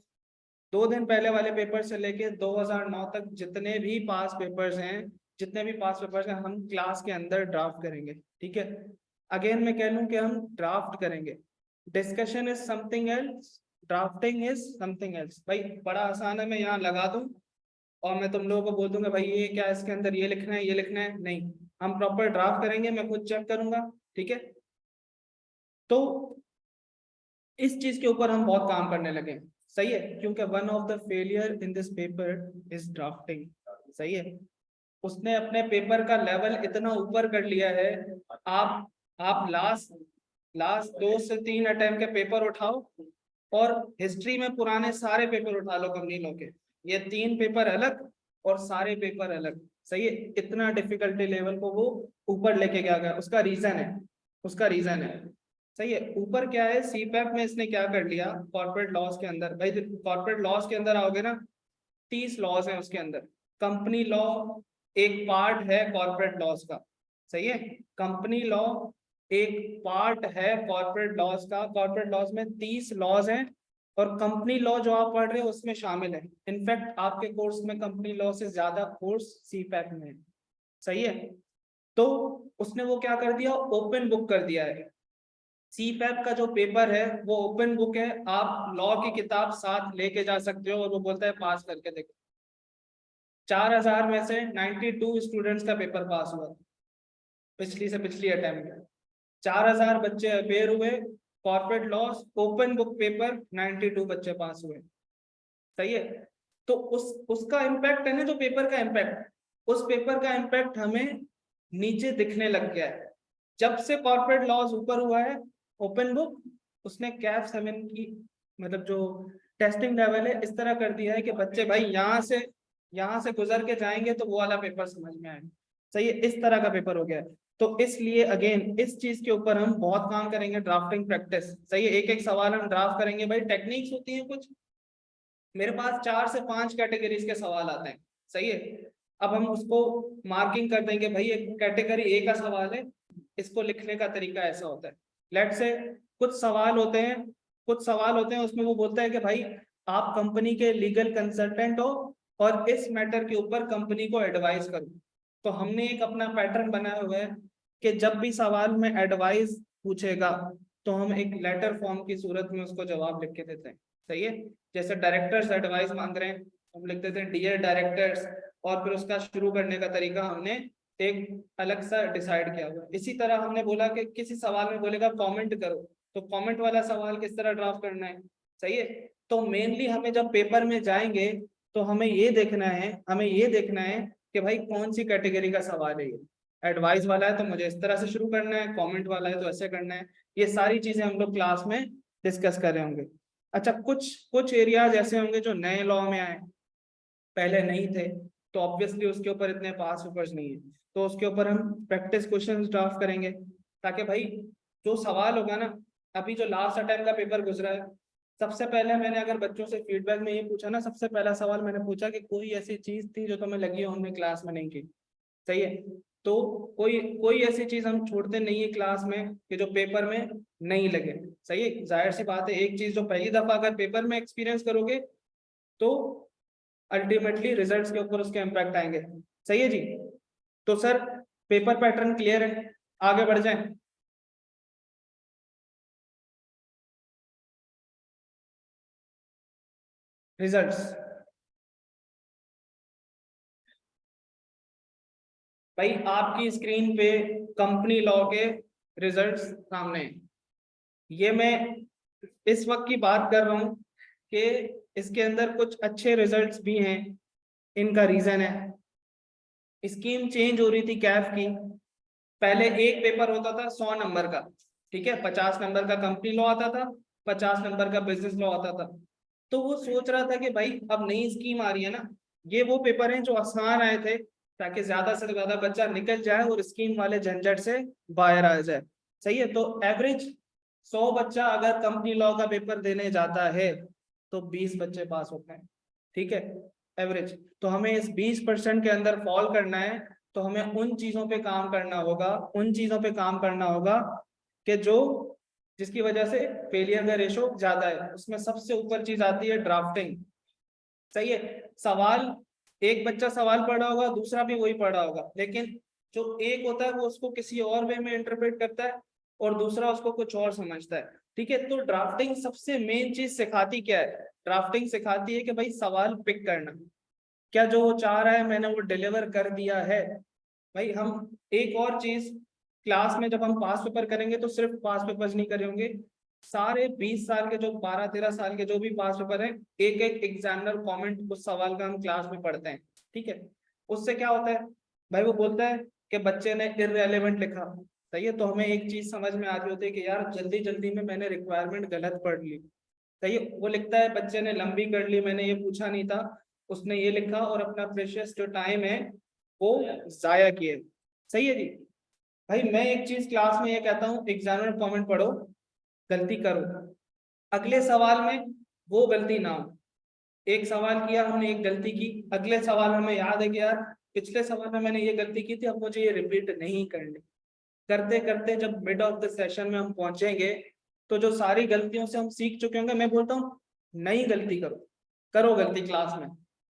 2 दिन पहले वाले पेपर से लेके 2009 तक जितने भी पास पेपर्स हैं, जितने भी पास पेपर्स हैं हम क्लास के अंदर ड्राफ्ट करेंगे, ठीक है। अगेन मैं कह लूं कि हम ड्राफ्ट करेंगे, discussion is something else, drafting is something else. भाई बड़ा आसान है, मैं यहाँ लगा दूं और मैं तुम लोगों को बोल दूंगा भाई ये क्या इसके अंदर ये लिखना है ये लिखना है, नहीं, हम प्रॉपर ड्राफ्ट करेंगे, मैं खुद चेक करूंगा, ठीक है। तो इस चीज के ऊपर हम बहुत काम करने लगे, सही है, क्योंकि one of the failure in this paper is drafting, सही है। उसने अपने पेपर का लेवल इतना ऊपर कर लिया है, आप लास्ट लास्ट 2 से 3 अटेम्प्ट के पेपर उठाओ और हिस्ट्री में पुराने सारे पेपर उठा लो कंपनी लो के, ये 3 पेपर अलग और सारे पेपर अलग, सही है, इतना डिफिकल्टी लेवल को वो ऊपर लेके गया, उसका रीजन है, उसका रीजन है, सही है। ऊपर क्या है, सीपैप में इसने क्या कर लिया, कॉर्पोरेट लॉस के अंदर, भाई कॉर्पोरेट लॉस के अंदर आओगे ना 30 लॉज है उसके अंदर, कंपनी लॉ एक पार्ट है कॉर्पोरेट लॉस का, सही है, कंपनी लॉ एक पार्ट है कॉर्पोरेट लॉस का, कॉर्पोरेट लॉस में 30 लॉज हैं और कंपनी लॉ जो आप पढ़ रहे हो उसमें शामिल है, इनफैक्ट आपके कोर्स में कंपनी लॉ से ज्यादा कोर्स सीपैप में है, सही है। तो उसने वो क्या कर दिया, ओपन बुक कर दिया है, सीपैप का जो पेपर है वो ओपन बुक है, आप लॉ की किताब साथ लेके जा सकते हो और वो बोलता है पास करके देखो। 4000 में से 92 स्टूडेंट्स का पेपर पास हुआ पिछली से पिछली अटेम्प्ट, 4000 बच्चे अपेयर हुए, corporate loss open book paper 92 बच्चे पास हुए, सही है। तो उसका इम्पैक्ट है ना, जो पेपर का इम्पैक्ट, उस पेपर का इम्पैक्ट हमें नीचे दिखने लग गया है जब से कॉर्पोरेट लॉस ऊपर हुआ है, ओपन बुक उसने कैफ 7 की मतलब जो टेस्टिंग लेवल है इस तरह कर दिया है कि बच्चे भाई यहाँ से गुजर के जाएंगे तो वो वाला पेपर समझ में आए, सही है, इस तरह का पेपर हो गया है। तो इसलिए अगेन इस चीज के ऊपर हम बहुत काम करेंगे, ड्राफ्टिंग प्रैक्टिस, सही है, एक एक सवाल हम ड्राफ्ट करेंगे, भाई टेक्निक्स होती है कुछ, मेरे पास 4 से 5 कैटेगरीज के सवाल आते हैं, सही है। अब हम उसको मार्किंग कर देंगे, भाई एक कैटेगरी ए का सवाल है, इसको लिखने का तरीका ऐसा होता है, लेट से कुछ सवाल होते हैं, कुछ सवाल होते हैं उसमें वो बोलता है कि भाई आप कंपनी के लीगल कंसल्टेंट हो और इस मैटर के ऊपर कंपनी को एडवाइस करो। तो हमने एक अपना पैटर्न बनाया हुआ है कि जब भी सवाल में एडवाइस पूछेगा तो हम एक लेटर फॉर्म की सूरत में उसको जवाब लिख के देते हैं, सही है। जैसे डायरेक्टर्स एडवाइस मांग रहे हैं, हम लिख देते हैं डियर डायरेक्टर्स, और फिर उसका शुरू करने का तरीका हमने एक अलग सा डिसाइड किया हुआ है। इसी तरह हमने बोला कि किसी सवाल में बोलेगा कमेंट करो, तो कमेंट वाला सवाल किस तरह ड्राफ्ट करना है, सही है। तो मेनली हमें जब पेपर में जाएंगे तो हमें ये देखना है, हमें ये देखना है कि भाई कौन सी कैटेगरी का सवाल है, ये एडवाइस वाला है तो मुझे इस तरह से शुरू करना है, कमेंट वाला है तो ऐसे करना है, ये सारी चीजें हम लोग क्लास में डिस्कस कर रहे होंगे। अच्छा, कुछ कुछ एरियाज ऐसे होंगे जो नए लॉ में आए, पहले नहीं थे, तो ऑब्वियसली उसके ऊपर इतने पास पेपर्स नहीं है, तो उसके ऊपर हम प्रैक्टिस क्वेश्चंस ड्राफ्ट करेंगे, ताकि भाई जो सवाल होगा ना, अभी जो लास्ट अटेम्प्ट का पेपर गुजरा है, सबसे पहले मैंने अगर बच्चों से फीडबैक में ये पूछा ना, सबसे पहला सवाल मैंने पूछा कि कोई ऐसी चीज थी जो तुम्हें लगी हो हमने क्लास में नहीं की, सही है। तो कोई कोई ऐसी चीज हम छोड़ते नहीं है क्लास में कि जो पेपर में नहीं लगे, सही है, जाहिर सी बात है, एक चीज जो पहली दफा अगर पेपर में एक्सपीरियंस करोगे तो अल्टीमेटली रिजल्ट्स के ऊपर उसके इम्पैक्ट आएंगे, सही है जी। तो सर पेपर पैटर्न क्लियर है, आगे बढ़ जाएं। रिजल्ट्स, भाई आपकी स्क्रीन पे कंपनी लॉ के रिजल्ट्स सामने हैं। ये मैं इस वक्त की बात कर रहा हूं कि इसके अंदर कुछ अच्छे रिजल्ट्स भी हैं, इनका रीजन है स्कीम चेंज हो रही थी कैफ की, पहले एक पेपर होता था 100 नंबर का, ठीक है, 50 नंबर का कंपनी लॉ आता था, 50 नंबर का बिजनेस लॉ आता था। तो वो सोच रहा था कि भाई अब नई स्कीम आ रही है ना, ये वो पेपर हैं जो आसान आए थे, ताकि ज्यादा से ज्यादा बच्चा निकल जाए और स्कीम वाले झंझट से बाहर आ जाए। सही है, तो एवरेज 100 बच्चा अगर कंपनी लॉ का पेपर देने जाता है तो 20 बच्चे पास होते हैं, ठीक है, एवरेज। तो हमें इस 20% के अंदर फॉल करना है, तो हमें उन चीजों पे काम करना होगा, उन चीजों पे काम करना होगा कि जो जिसकी वजह से फेलियर का रेशो ज्यादा है। उसमें सबसे ऊपर चीज आती है ड्राफ्टिंग। सही है, सवाल एक बच्चा सवाल पढ़ा होगा, दूसरा भी वही पढ़ा होगा, लेकिन जो एक होता है वो उसको किसी और वे में इंटरप्रेट करता है और दूसरा उसको कुछ और समझता है, ठीक है। तो ड्राफ्टिंग सबसे मेन चीज सिखाती क्या है? ड्राफ्टिंग सिखाती है कि भाई सवाल पिक करना, क्या जो वो चाह रहा है मैंने वो डिलीवर कर दिया है। भाई हम एक और चीज, क्लास में जब हम पास पेपर करेंगे तो सिर्फ पास पेपर्स नहीं करेंगे, सारे 20 साल के जो 12-13 साल के जो भी पास पेपर हैं, एक एक एग्जामिनर कमेंट उस सवाल का हम क्लास में पढ़ते हैं, ठीक है। उससे क्या होता है भाई, वो बोलता है कि बच्चे ने इररेलेवेंट लिखा। सही है, तो हमें एक चीज समझ में आ रही होती है कि यार जल्दी जल्दी में मैंने रिक्वायरमेंट गलत पढ़ ली। सही है, वो लिखता है बच्चे ने लंबी कर ली, मैंने ये पूछा नहीं था, उसने ये लिखा और अपना प्रेशियस जो टाइम है वो जाया किए। सही है जी। भाई मैं एक चीज क्लास में ये कहता हूँ, एग्जामिनर कमेंट पढ़ो, गलती करो, अगले सवाल में वो गलती ना हो। एक सवाल किया हमने, एक गलती की, अगले सवाल हमें याद है कि यार पिछले सवाल में मैंने ये गलती की थी, अब मुझे ये रिपीट नहीं करनी। करते करते जब मिड ऑफ द सेशन में हम पहुंचेंगे तो जो सारी गलतियों से हम सीख चुके होंगे, मैं बोलता हूँ नई गलती करो, करो गलती, क्लास में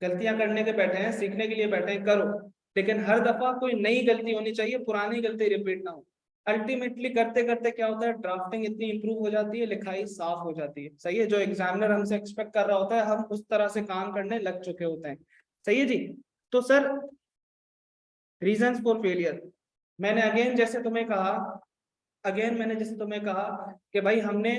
गलतियां करने के बैठे हैं, सीखने के लिए बैठे हैं, करो, लेकिन हर दफा कोई नई गलती होनी चाहिए, पुरानी गलती रिपीट ना हो। अल्टीमेटली करते करते क्या होता है, ड्राफ्टिंग इतनी इंप्रूव हो जाती है, लिखाई साफ हो जाती है। सही है, जो एग्जामिनर हमसे एक्सपेक्ट कर रहा होता है हम उस तरह से काम करने लग चुके होते हैं। सही है जी। तो सर रीजंस फॉर फेलियर, मैंने अगेन जैसे तुम्हें कहा, कि भाई हमने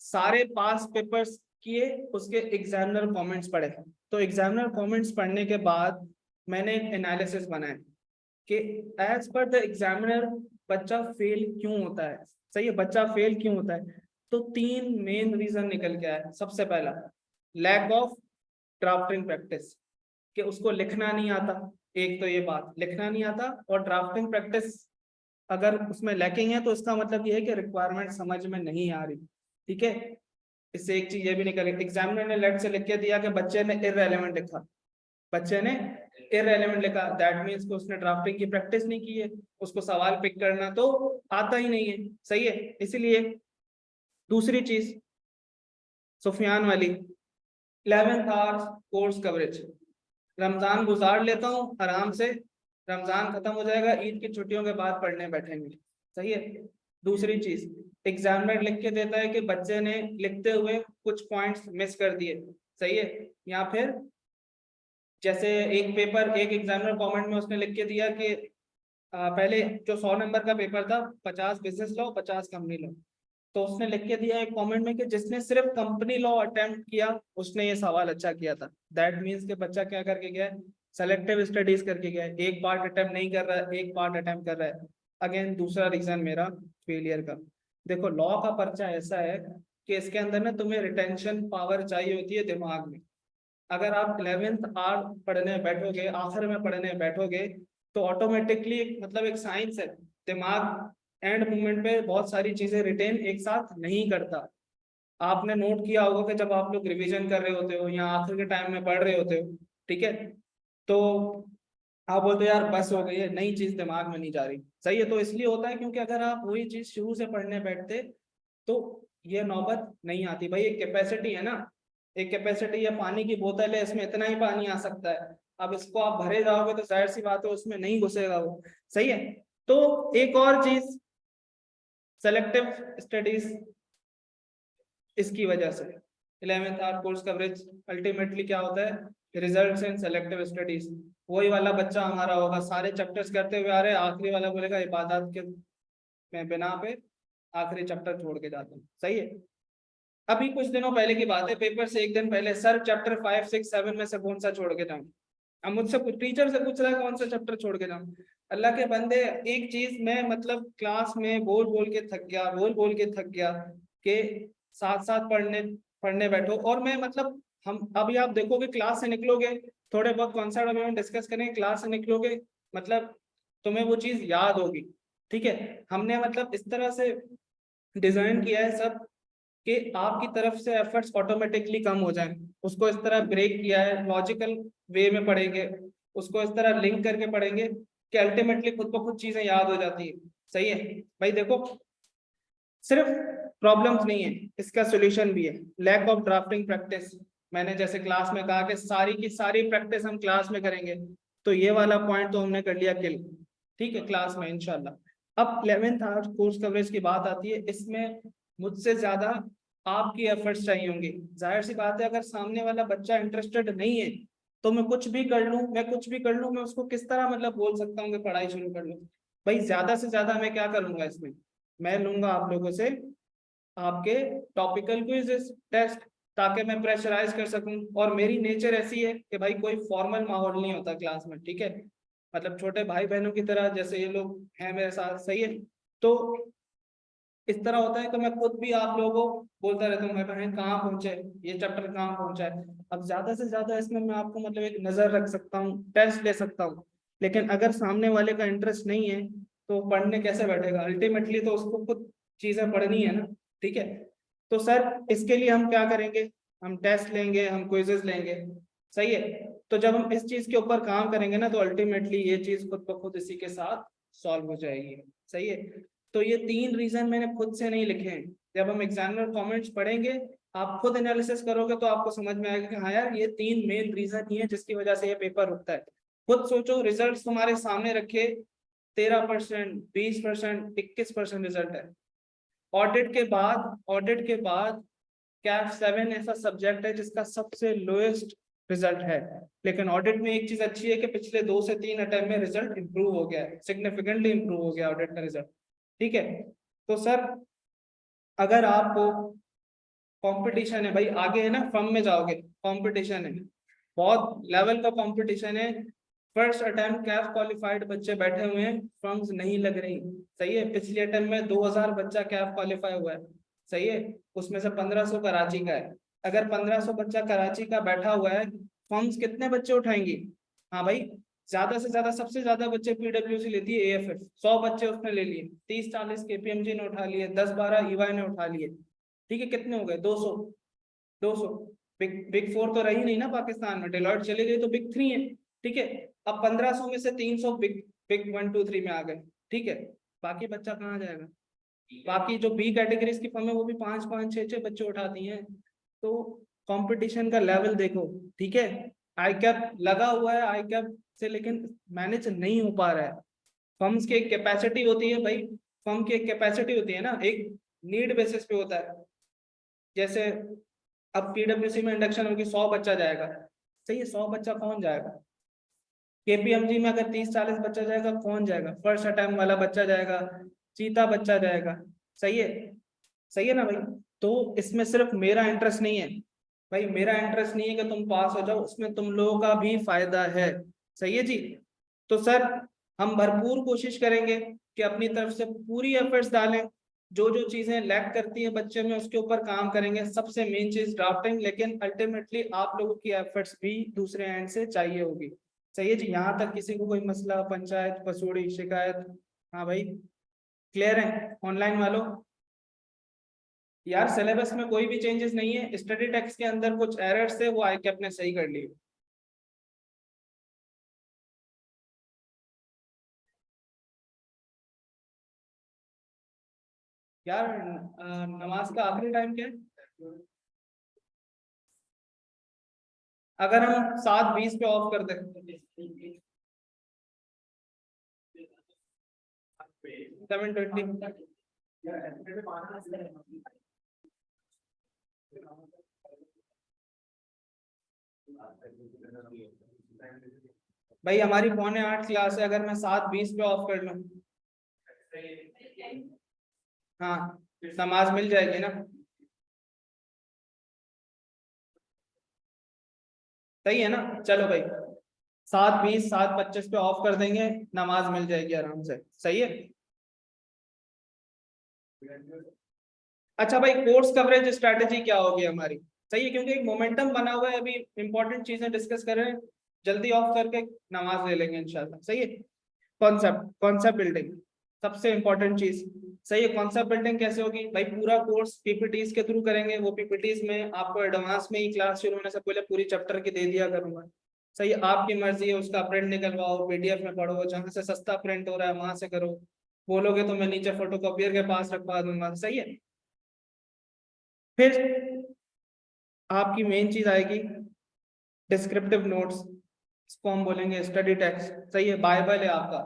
सारे पास पेपर्स किए, उसके एग्जामिनर कमेंट्स पढ़े। तो एग्जामिनर कमेंट्स पढ़ने के बाद मैंने एक एनालिसिस बनाया कि एज पर द एग्जामिनर बच्चा फेल क्यों होता है। सही है, बच्चा फेल क्यों होता है, तो 3 मेन रीजन निकल के आया। सबसे पहला, लैक ऑफ ड्राफ्टिंग प्रैक्टिस, कि उसको लिखना नहीं आता। एक तो ये बात, लिखना नहीं आता, और ड्राफ्टिंग प्रैक्टिस अगर उसमें लैकिंग है तो इसका मतलब ये है कि रिक्वायरमेंट समझ में नहीं आ रही, ठीक है। इससे एक चीज ये भी निकल, एग्जामिनर ने लेट से लिख के दिया कि बच्चे ने इररेलेवेंट लिखा, बच्चे ने इररेलेवेंट लिखा, दैट मीन्स कि उसने ड्राफ्टिंग की प्रैक्टिस नहीं की है, उसको सवाल पिक करना तो आता ही नहीं है। सही है, इसीलिए दूसरी चीज सुफियान वाली, 11th hours course coverage, Ramzan गुजार लेता हूँ आराम से, रमजान खत्म हो जाएगा, ईद की छुट्टियों के बाद पढ़ने बैठेंगे। सही है। दूसरी चीज, एग्जामिनर लिख के देता है कि बच्चे ने लिखते हुए कुछ पॉइंट्स मिस कर दिए। सही है, या फिर जैसे एक पेपर, एक एग्जामिनर कमेंट में उसने लिख के दिया कि पहले जो 100 नंबर का पेपर था, 50 बिजनेस लॉ 50 कंपनी लॉ, तो उसने लिख के दिया एक कमेंट में कि जिसने सिर्फ कंपनी लॉ अटेम्प्ट किया उसने ये सवाल अच्छा किया था। दैट मीन्स के बच्चा क्या करके गया है, सेलेक्टिव स्टडीज करके गया है, एक पार्ट अटेम्प्ट नहीं कर रहा है, एक पार्ट अटेम्प्ट कर रहा है। अगेन दूसरा रीजन मेरा फेलियर का। देखो लॉ का पर्चा ऐसा है कि इसके अंदर ना तुम्हें रिटेंशन पावर चाहिए होती है दिमाग में। अगर आप 11th आर पढ़ने बैठोगे, आखिर में पढ़ने बैठोगे, तो ऑटोमेटिकली मतलब एक साइंस है, दिमाग एंड मोमेंट पे बहुत सारी चीजें रिटेन एक साथ नहीं करता। आपने नोट किया होगा कि जब आप लोग रिवीजन कर रहे होते हो या आखिर के टाइम में पढ़ रहे होते हो, ठीक है, तो आप बोलते हो यार बस हो गई है, नई चीज दिमाग में नहीं जा रही। सही है, तो इसलिए होता है क्योंकि अगर आप वही चीज शुरू से पढ़ने बैठते तो ये नौबत नहीं आती। भाई एक कैपेसिटी है ना, एक कैपेसिटी है, पानी की बोतल है, इसमें इतना ही पानी आ सकता है, अब इसको आप भरे जाओगे तो जाहिर सी बात है उसमें नहीं घुसेगा वो। सही है। तो एक और चीज, सेलेक्टिव स्टडीज, इसकी वजह से 11th our course coverage ultimately क्या होता है, रिजल्ट्स इन सेलेक्टिव स्टडीज। वही वाला बच्चा हमारा होगा, सारे चैप्टर्स करते हुए आ रहे हैं, आखिरी वाला बोलेगा इबादत के मैं बिना पे आखिरी चैप्टर छोड़ के जाता हूँ। सही है। अभी कुछ दिनों पहले की बात है, पेपर से एक दिन पहले, सर चैप्टर 5, 6, 7 में से कौन सा छोड़ के जाऊं? अब मुझसे टीचर से पूछ रहा है कौन सा चैप्टर छोड़ के जाऊं। अल्लाह के बंदे, एक चीज मैं मतलब क्लास में बोल बोल के थक गया, बोल बोल के थक गया कि साथ साथ पढ़ने पढ़ने बैठो। और मैं मतलब हम अभी आप देखोगे क्लास से निकलोगे, थोड़े बहुत कॉन्सेप्ट अभी हम डिस्कस करेंगे, क्लास से निकलोगे मतलब तुम्हें वो चीज याद होगी। ठीक है, हमने मतलब इस तरह से डिजाइन किया है सब कि आपकी तरफ से एफर्ट्स ऑटोमेटिकली कम हो जाएं। उसको इस तरह ब्रेक किया है, लॉजिकल वे में पढ़ेंगे, उसको इस तरह लिंक करके पढ़ेंगे कि अल्टीमेटली खुद ब खुद चीजें याद हो जाती है। सही है भाई, देखो सिर्फ प्रॉब्लम्स नहीं है, इसका सोल्यूशन भी है। लैक ऑफ ड्राफ्टिंग प्रैक्टिस, मैंने जैसे क्लास में कहा कि सारी की सारी प्रैक्टिस हम क्लास में करेंगे, तो ये वाला पॉइंट तो हमने कर लिया किल। ठीक है, क्लास में इंशाल्लाह। अब 11th आवर्स कोर्स कवरेज की बात आती है, इसमें मुझसे ज्यादा आपकी एफर्ट्स चाहिए होंगे। जाहिर सी बात है, अगर सामने वाला बच्चा इंटरेस्टेड नहीं है तो मैं कुछ भी कर लूं, मैं कुछ भी कर लूं, मैं उसको किस तरह मतलब बोल सकता हूँ कि पढ़ाई शुरू कर लूं। भाई ज्यादा से ज्यादा मैं क्या करूंगा इसमें, मैं लूंगा आप लोगों से आपके टॉपिकल क्विज़ेस टेस्ट, ताकि मैं प्रेशराइज कर सकूं। और मेरी नेचर ऐसी है कि भाई कोई फॉर्मल माहौल नहीं होता क्लास में। ठीक है, मतलब छोटे भाई बहनों की तरह जैसे ये लोग हैं मेरे साथ। सही है, तो इस तरह होता है कि मैं खुद भी आप लोगों को बोलता रहता हूँ, मैं बहन कहाँ पहुंचे, ये चैप्टर कहाँ पहुंचा है। अब ज्यादा से ज्यादा इसमें मैं आपको मतलब एक नजर रख सकता हूँ, टेस्ट ले सकता हूँ, लेकिन अगर सामने वाले का इंटरेस्ट नहीं है तो पढ़ने कैसे बैठेगा। अल्टीमेटली तो उसको खुद चीजें पढ़नी है ना। ठीक है, तो सर इसके लिए हम क्या करेंगे, हम टेस्ट लेंगे, हम क्विजेस लेंगे। सही है, तो जब हम इस चीज के ऊपर काम करेंगे ना, तो अल्टीमेटली ये चीज खुद ब खुद इसी के साथ सॉल्व हो जाएगी। सही है, तो ये 3 रीजन मैंने खुद से नहीं लिखे हैं। जब हम एग्जामिनर कमेंट्स पढ़ेंगे, आप खुद एनालिसिस करोगे तो आपको समझ में आएगा कि हाँ यार, ये 3 मेन रीजन ही है जिसकी वजह से ये पेपर रुकता है। खुद सोचो, रिजल्ट तुम्हारे सामने रखे, 13%, 20%, 21% रिजल्ट है। ऑडिट के बाद कैफ 7 ऐसा सब्जेक्ट है जिसका सबसे लोएस्ट रिजल्ट है। लेकिन ऑडिट में एक चीज अच्छी है कि पिछले 2 से 3 अटेम्प्ट में रिजल्ट इंप्रूव हो गया है, सिग्निफिकेंटली इंप्रूव हो गया ऑडिट का रिजल्ट। ठीक है, तो सर अगर आपको कंपटीशन है भाई, आगे है ना, फर्म में जाओगे, कंपटीशन है, बहुत लेवल का कंपटीशन है। फर्स्ट अटेम्प्ट कैफ क्वालिफाइड बच्चे बैठे हुए हैं, फर्म्स नहीं लग रही। सही है, पिछले अटेम्प्ट में 2000 बच्चा कैफ क्वालिफाई हुआ है। सही है, उसमें से 1500 कराची का है। अगर 1500 बच्चा कराची का बैठा हुआ है, फर्म्स कितने बच्चे उठाएंगी। हाँ भाई, ज्यादा से ज्यादा, सबसे ज्यादा बच्चे पीडब्ल्यूसी लेती है एएफएफ, 100 बच्चे उसने ले लिए, 30-40 केपीएमजी ने उठा लिए, 10-12 ईवाई ने उठा लिए। ठीक है, कितने हो गए, 200। 200 बिग 4 तो रही नहीं ना पाकिस्तान में, डेलॉयट चली गई तो बिग 3 है। ठीक है, अब 1500 में से 300 बिग बिग 1 2 3 में आ गए। ठीक है, बाकी बच्चा कहाँ जाएगा। बाकी जो बी कैटेगरीज की फर्म है वो भी 5-5 6-6 बच्चे उठाती हैं। तो कंपटीशन का लेवल देखो। ठीक है, आई कैप लगा हुआ है, आई कैप से लेकिन मैनेज नहीं हो पा रहा है। फर्म्स की एक कैपेसिटी होती है भाई, फर्म की एक कैपेसिटी होती है ना, एक नीड बेसिस पे होता है। जैसे अब पीडब्ल्यूसी में इंडक्शन होगी, 100 बच्चा जाएगा। सही है, 100 बच्चा कौन जाएगा। केपीएमजी में अगर 30-40 बच्चा जाएगा, कौन जाएगा, फर्स्ट अटेम्प्ट वाला बच्चा जाएगा, चीता बच्चा जाएगा। सही है, सही है ना भाई। तो इसमें सिर्फ मेरा इंटरेस्ट नहीं है भाई, मेरा इंटरेस्ट नहीं है कि तुम पास हो जाओ, उसमें तुम लोगों का भी फायदा है। सही है जी, तो सर हम भरपूर कोशिश करेंगे कि अपनी तरफ से पूरी एफर्ट्स डालें, जो जो चीजें लैक करती है बच्चे में उसके ऊपर काम करेंगे। सबसे मेन चीज ड्राफ्टिंग, लेकिन अल्टीमेटली आप लोगों की एफर्ट्स भी दूसरे एंड से चाहिए होगी। सही है जी, यहाँ तक किसी को कोई मसला, पंचायत, पसूड़ी, शिकायत। हाँ भाई, क्लियर है ऑनलाइन वालों। यार सिलेबस में कोई भी चेंजेस नहीं है, स्टडी टेक्स्ट के अंदर कुछ एरर्स थे, वो आई कैप ने सही कर लिए। यार नमाज का आखिरी टाइम क्या है। अगर हम 7:20 पे ऑफ कर दें, 7:20। भाई हमारी 7:45 क्लास है, अगर मैं 7:20 पे ऑफ कर लूँ, हाँ नमाज मिल जाएगी ना। सही है ना, चलो भाई। 7:20 7:25 पे ऑफ कर देंगे, नमाज मिल जाएगी आराम से। सही है। अच्छा भाई, कोर्स कवरेज स्ट्रैटेजी क्या होगी हमारी? सही है, क्योंकि एक मोमेंटम बना हुआ है, अभी इंपॉर्टेंट चीजें डिस्कस कर रहे हैं, जल्दी ऑफ करके नमाज ले लेंगे इंशाल्लाह। सही है। कॉन्सेप्ट कॉन्सेप्ट बिल्डिंग सबसे इंपॉर्टेंट चीज। सही है। कॉन्सेप्ट बिल्डिंग कैसे होगी भाई? पूरा कोर्स पीपीटीज के थ्रू करेंगे। वो पीपीटीज में आपको एडवांस में ही क्लास शुरू होने से पहले पूरी चैप्टर की दे दिया करूंगा। सही है। आपकी मर्जी है, उसका प्रिंट निकलवाओ, पीडीएफ में पढ़ो, जहां से सस्ता प्रिंट हो रहा है वहां से करो। बोलोगे तो मैं नीचे फोटोकॉपियर के पास रखवा दूंगा। सही है। फिर आपकी मेन चीज आएगी डिस्क्रिप्टिव नोट्स, इसको हम बोलेंगे स्टडी टेक्स्ट। सही है। बाइबल है आपका,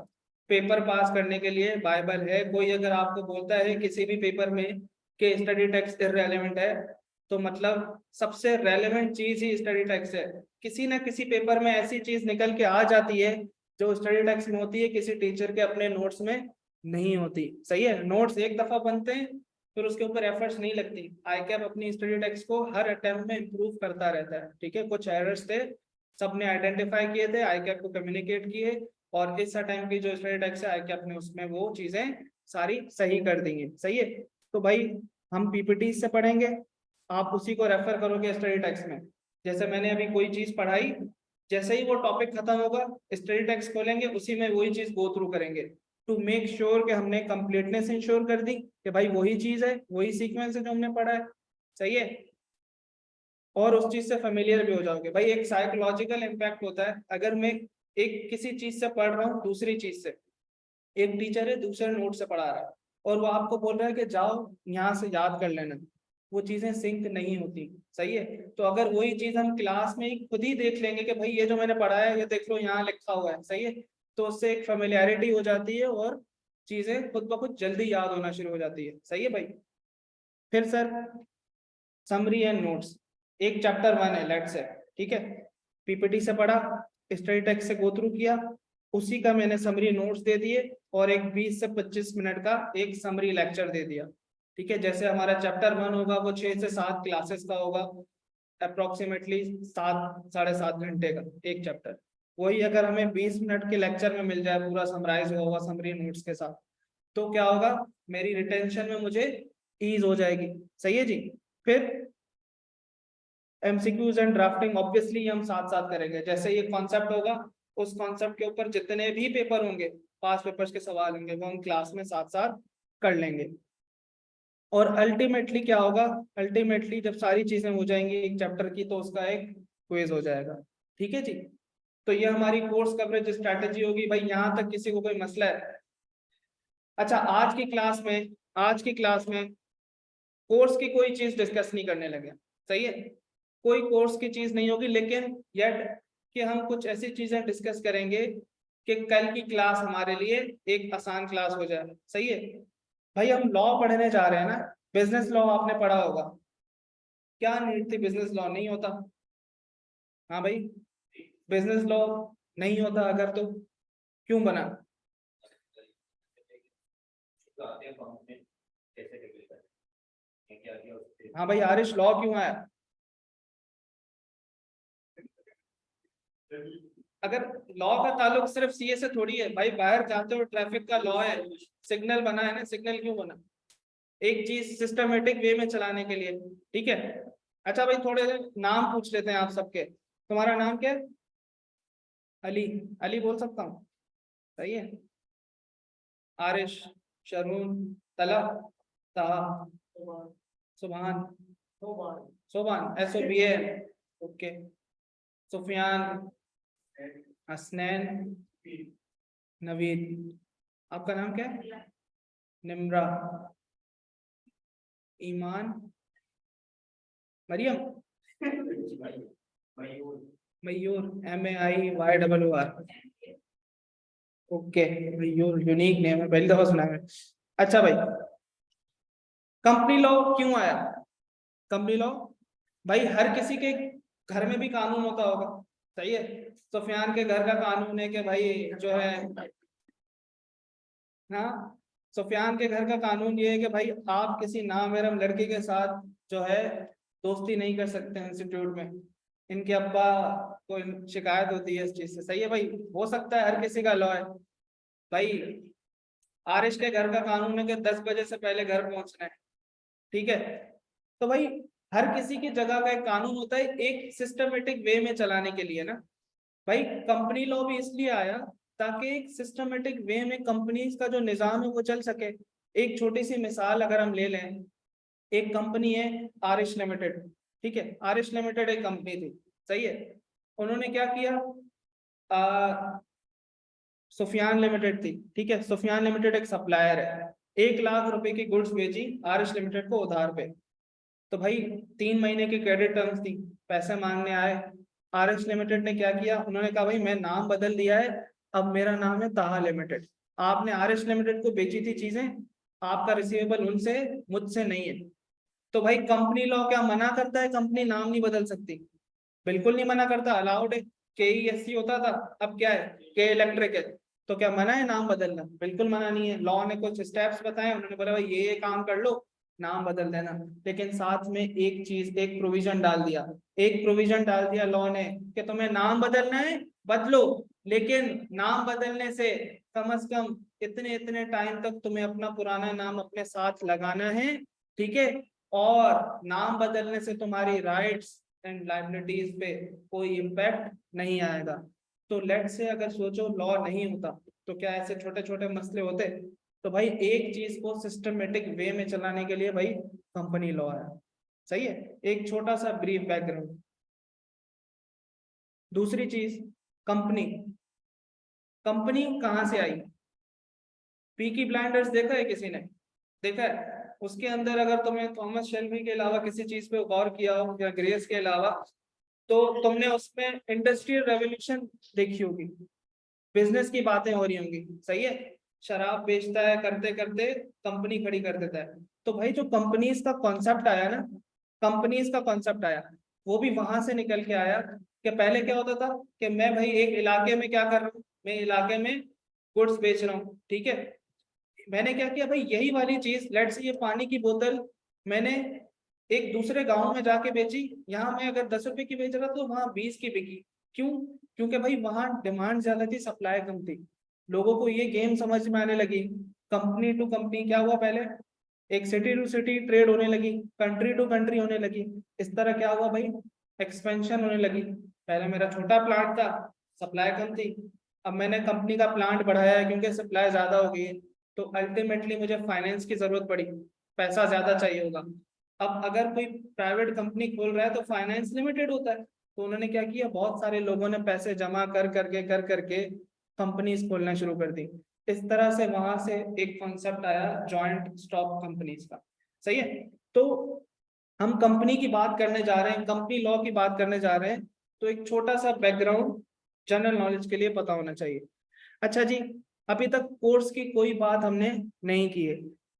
पेपर पास करने के लिए बाइबल है। कोई अगर आपको बोलता है किसी भी पेपर में कि स्टडी टेक्स्ट इररेलेवेंट है, तो मतलब सबसे रेलेवेंट चीज ही स्टडी टेक्स्ट है। किसी ना किसी पेपर में ऐसी चीज निकल के आ जाती है जो स्टडी टेक्स्ट में होती है, किसी टीचर के अपने नोट्स में नहीं होती। सही है। नोट्स एक दफा बनते हैं, फिर उसके ऊपर एफर्ट्स नहीं लगती। आई कैप अपनी स्टडी टेक्स्ट को हर अटेम्प्ट में इम्प्रूव करता रहता है। ठीक है। कुछ एरर्स थे, सबने आइडेंटिफाई किए थे, आई कैप को कम्युनिकेट किए, और इस टाइम की जो स्टडी टेक्स्ट है आई कैप ने उसमें वो चीजें सारी सही कर दी हैं। सही है। तो भाई हम पीपीटी से पढ़ेंगे, आप उसी को रेफर करोगे स्टडी टेक्स्ट में। जैसे मैंने अभी कोई चीज पढ़ाई, जैसे ही वो टॉपिक खत्म होगा स्टडी टेक्स्ट खोलेंगे, उसी में वही चीज गो थ्रू करेंगे, टू मेक श्योर कि हमने कंप्लीटनेस इंश्योर कर दी कि भाई वही चीज है, वही सीक्वेंस है जो हमने पढ़ा है। सही है। और उस चीज से फेमिलियर भी हो जाओगे। भाई एक साइकोलॉजिकल इम्पैक्ट होता है, अगर मैं एक किसी चीज से पढ़ रहा हूँ, दूसरी चीज से, एक टीचर है दूसरे नोट से पढ़ा रहा है, और वो आपको बोल रहा है कि जाओ यहाँ से याद कर लेना, वो चीजें सिंक नहीं होती। सही है। तो अगर वही चीज हम क्लास में ही खुद ही देख लेंगे कि भाई ये जो मैंने पढ़ा है ये देख लो यहाँ लिखा हुआ है। सही है। तो उससे एक फेमिलियरिटी हो जाती है और चीजें खुद ब खुद जल्दी याद होना शुरू हो जाती है। सही है भाई। फिर सर समरी एंड नोट्स, एक चैप्टर 1 है लेट्स से। ठीक है। पीपीटी से पढ़ा, स्टडी टेक्स्ट से गो थ्रू किया, उसी का मैंने समरी नोट्स दे दिए, और एक 20 से 25 मिनट का एक समरी लेक्चर दे दिया। ठीक है। जैसे हमारा चैप्टर 1 होगा वो 6 से 7 क्लासेस का होगा, अप्रोक्सीमेटली 7 साढ़े 7 घंटे का एक चैप्टर। वही अगर हमें 20 मिनट के लेक्चर में मिल जाए पूरा समराइज हुआ हुआ समरी नोट्स के साथ, तो क्या होगा, मेरी रिटेंशन में मुझे ईज हो जाएगी। सही है जी। फिर एमसीक्यूज एंड ड्राफ्टिंग ऑब्वियसली हम साथ साथ करेंगे। जैसे ये कॉन्सेप्ट होगा, उस कॉन्सेप्ट के ऊपर जितने भी पेपर होंगे, पास पेपर्स के सवाल होंगे, वो हम क्लास में साथ साथ कर लेंगे। और अल्टीमेटली क्या होगा, अल्टीमेटली जब सारी चीजें हो जाएंगी एक चैप्टर की, तो उसका एक क्विज हो जाएगा। ठीक है जी। तो ये हमारी कोर्स कवरेज स्ट्रैटेजी होगी। भाई यहाँ तक किसी को कोई मसला है? अच्छा, आज की क्लास में कोर्स की कोई चीज डिस्कस नहीं करने लगे। सही है। कोई कोर्स की चीज नहीं होगी, लेकिन यट कि हम कुछ ऐसी चीजें डिस्कस करेंगे कि कल की क्लास हमारे लिए एक आसान क्लास हो जाए। सही है। भाई हम लॉ पढ़ने जा रहे हैं ना, बिजनेस लॉ आपने पढ़ा होगा। क्या नीड थी बिजनेस लॉ? नहीं होता। हाँ भाई, बिजनेस लॉ नहीं होता अगर, तो क्यों बना? हाँ भाई, आरिश लॉ क्यों आया? अगर लॉ का ताल्लुक सिर्फ सीए से थोड़ी है भाई, बाहर जाते हो ट्रैफिक का लॉ है, सिग्नल बना है ना, सिग्नल क्यों बना? एक चीज सिस्टमेटिक वे में चलाने के लिए। ठीक है। अच्छा भाई, थोड़े नाम पूछ लेते हैं आप सबके। तुम्हारा नाम क्या है? अली। अली बोल सकता हूँ? सही है। आरिश, शरून, तला, ताहा, सुभान, सोबान, SOBAN। ओके। सुफियान, हसनैन, नवीद। आपका नाम क्या है? निम्रा, ईमान, मरियम, मयूर, MAIYOR। ओके। मयूर यूनिक नेम है, पहली दफा सुना है। अच्छा भाई, कंपनी लॉ क्यों आया? कंपनी लॉ, भाई हर किसी के घर में भी कानून होता होगा। सही है। सुफियान के घर का कानून है कि भाई जो है, हाँ, सुफियान के घर का कानून ये है कि भाई आप किसी नामहरम लड़के के साथ जो है दोस्ती नहीं कर सकते इंस्टीट्यूट में। इनके अब्बा को शिकायत होती है इस चीज से। सही है भाई, हो सकता है हर किसी का लॉ है भाई। आरिश के घर का कानून है कि 10 बजे से पहले घर पहुंचना है, ठीक है। तो भाई हर किसी की जगह का एक कानून होता है, एक सिस्टमेटिक वे में चलाने के लिए ना भाई। कंपनी लॉ भी इसलिए आया ताकि एक सिस्टमेटिक वे में कंपनीज का जो निजाम है वो चल सके। एक छोटी सी मिसाल अगर हम ले लें, एक कंपनी है आरिश लिमिटेड, ठीक है। आरिश लिमिटेड एक कंपनी थी, सही है। उन्होंने क्या किया, सुफियान लिमिटेड थी, ठीक है। सुफियान लिमिटेड एक सप्लायर है, 1 लाख रुपए की गुड्स बेची आरिश लिमिटेड को उधार पे। तो भाई 3 महीने की क्रेडिट टर्म्स थी, पैसे मांगने आए। आरएस लिमिटेड ने क्या किया, उन्होंने कहा भाई मैं नाम बदल दिया है, अब मेरा नाम है ताहा लिमिटेड। आपने आरएस लिमिटेड को बेची थी चीजें, आपका रिसीवेबल उनसे, मुझसे नहीं है। तो भाई कंपनी लॉ क्या मना करता है कंपनी नाम नहीं बदल सकती? बिल्कुल नहीं मना करता, अलाउड है। KESC होता था, अब क्या है, के इलेक्ट्रिक है। तो क्या मना है नाम बदलना? बिल्कुल मना नहीं है। लॉ ने कुछ स्टेप्स बताए, उन्होंने बोला भाई ये काम कर लो, नाम बदल देना। लेकिन साथ में एक चीज, एक प्रोविजन डाल दिया, एक प्रोविजन डाल दिया लॉ ने कि तुम्हें नाम बदलना है बदलो, लेकिन नाम बदलने से कम से कम इतने इतने टाइम तक तुम्हें अपना पुराना नाम अपने साथ लगाना है, ठीक है। और नाम बदलने से तुम्हारी राइट्स एंड लाइबिलिटीज पे कोई इम्पैक्ट नहीं आएगा। तो लेट से अगर सोचो लॉ नहीं होता तो क्या ऐसे छोटे छोटे मसले होते? तो भाई एक चीज को सिस्टमेटिक वे में चलाने के लिए भाई कंपनी लॉ है, सही है। एक छोटा सा ब्रीफ बैकग्राउंड। दूसरी चीज, कंपनी, कंपनी कहाँ से आई? पीकी ब्लाइंडर्स देखा है किसी ने? देखा है? उसके अंदर अगर तुमने थॉमस शेल्बी के अलावा किसी चीज पे गौर किया हो, या ग्रेस के अलावा, तो तुमने उसमें इंडस्ट्रियल रेवोल्यूशन देखी होगी, बिजनेस की बातें हो रही होंगी, सही है। शराब बेचता है, करते करते कंपनी खड़ी कर देता है। तो भाई जो कंपनीज का कॉन्सेप्ट आया ना, कंपनीज का कॉन्सेप्ट आया, वो भी वहां से निकल के आया कि पहले क्या होता था कि मैं भाई एक इलाके में क्या कर रहा हूँ, मैं इलाके में गुड्स बेच रहा हूँ, ठीक है। मैंने क्या किया भाई, यही वाली चीज, लेट से ये पानी की बोतल मैंने एक दूसरे गांव में जाके बेची, यहाँ मैं अगर 10 रुपए की बेच रहा तो वहां 20 की बिकी। क्यों? क्योंकि भाई वहां डिमांड ज्यादा थी, सप्लाई कम थी। लोगों को ये गेम समझ में आने लगी। कंपनी टू कंपनी क्या हुआ, पहले एक सिटी टू सिटी ट्रेड होने लगी, कंट्री टू कंट्री होने लगी। इस तरह क्या हुआ भाई, एक्सपेंशन होने लगी। पहले मेरा छोटा प्लांट था, सप्लाई कम थी, अब मैंने कंपनी का प्लांट बढ़ाया है क्योंकि सप्लाई ज्यादा हो गई है। तो अल्टीमेटली मुझे फाइनेंस की जरूरत पड़ी, पैसा ज्यादा चाहिए होगा। अब अगर कोई प्राइवेट कंपनी खोल रहा है तो फाइनेंस लिमिटेड होता है। तो उन्होंने क्या किया, बहुत सारे लोगों ने पैसे जमा कर करके कंपनीज खोलना शुरू कर दी। इस तरह से वहां से एक कॉन्सेप्ट आया जॉइंट स्टॉक कंपनीज का, सही है। तो हम कंपनी की बात करने जा रहे हैं, कंपनी लॉ की बात करने जा रहे हैं, तो एक छोटा सा बैकग्राउंड जनरल नॉलेज के लिए पता होना चाहिए। अच्छा जी, अभी तक कोर्स की कोई बात हमने नहीं की है।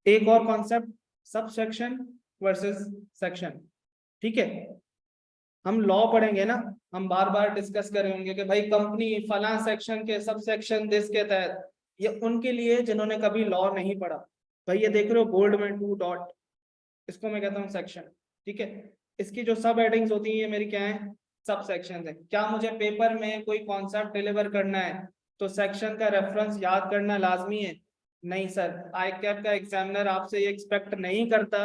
एक और concept, sub section versus section, ठीक है। हम लॉ पढ़ेंगे ना, हम बार बार डिस्कस करेंगे कि भाई कंपनी फला सेक्शन के सब सेक्शन दिस के तहत, ये उनके लिए जिन्होंने कभी लॉ नहीं पढ़ा। भाई ये देख रहे हो बोल्ड में 2 डॉट, इसको मैं कहता हूँ सेक्शन, ठीक है। इसकी जो सब हेडिंग्स होती है ये मेरी क्या है, सब सेक्शन है। क्या मुझे पेपर में कोई कॉन्सेप्ट डिलीवर करना है तो सेक्शन का रेफरेंस याद करना लाजमी है? नहीं सर, आई कैप का एग्जामिनर आपसे ये एक्सपेक्ट नहीं करता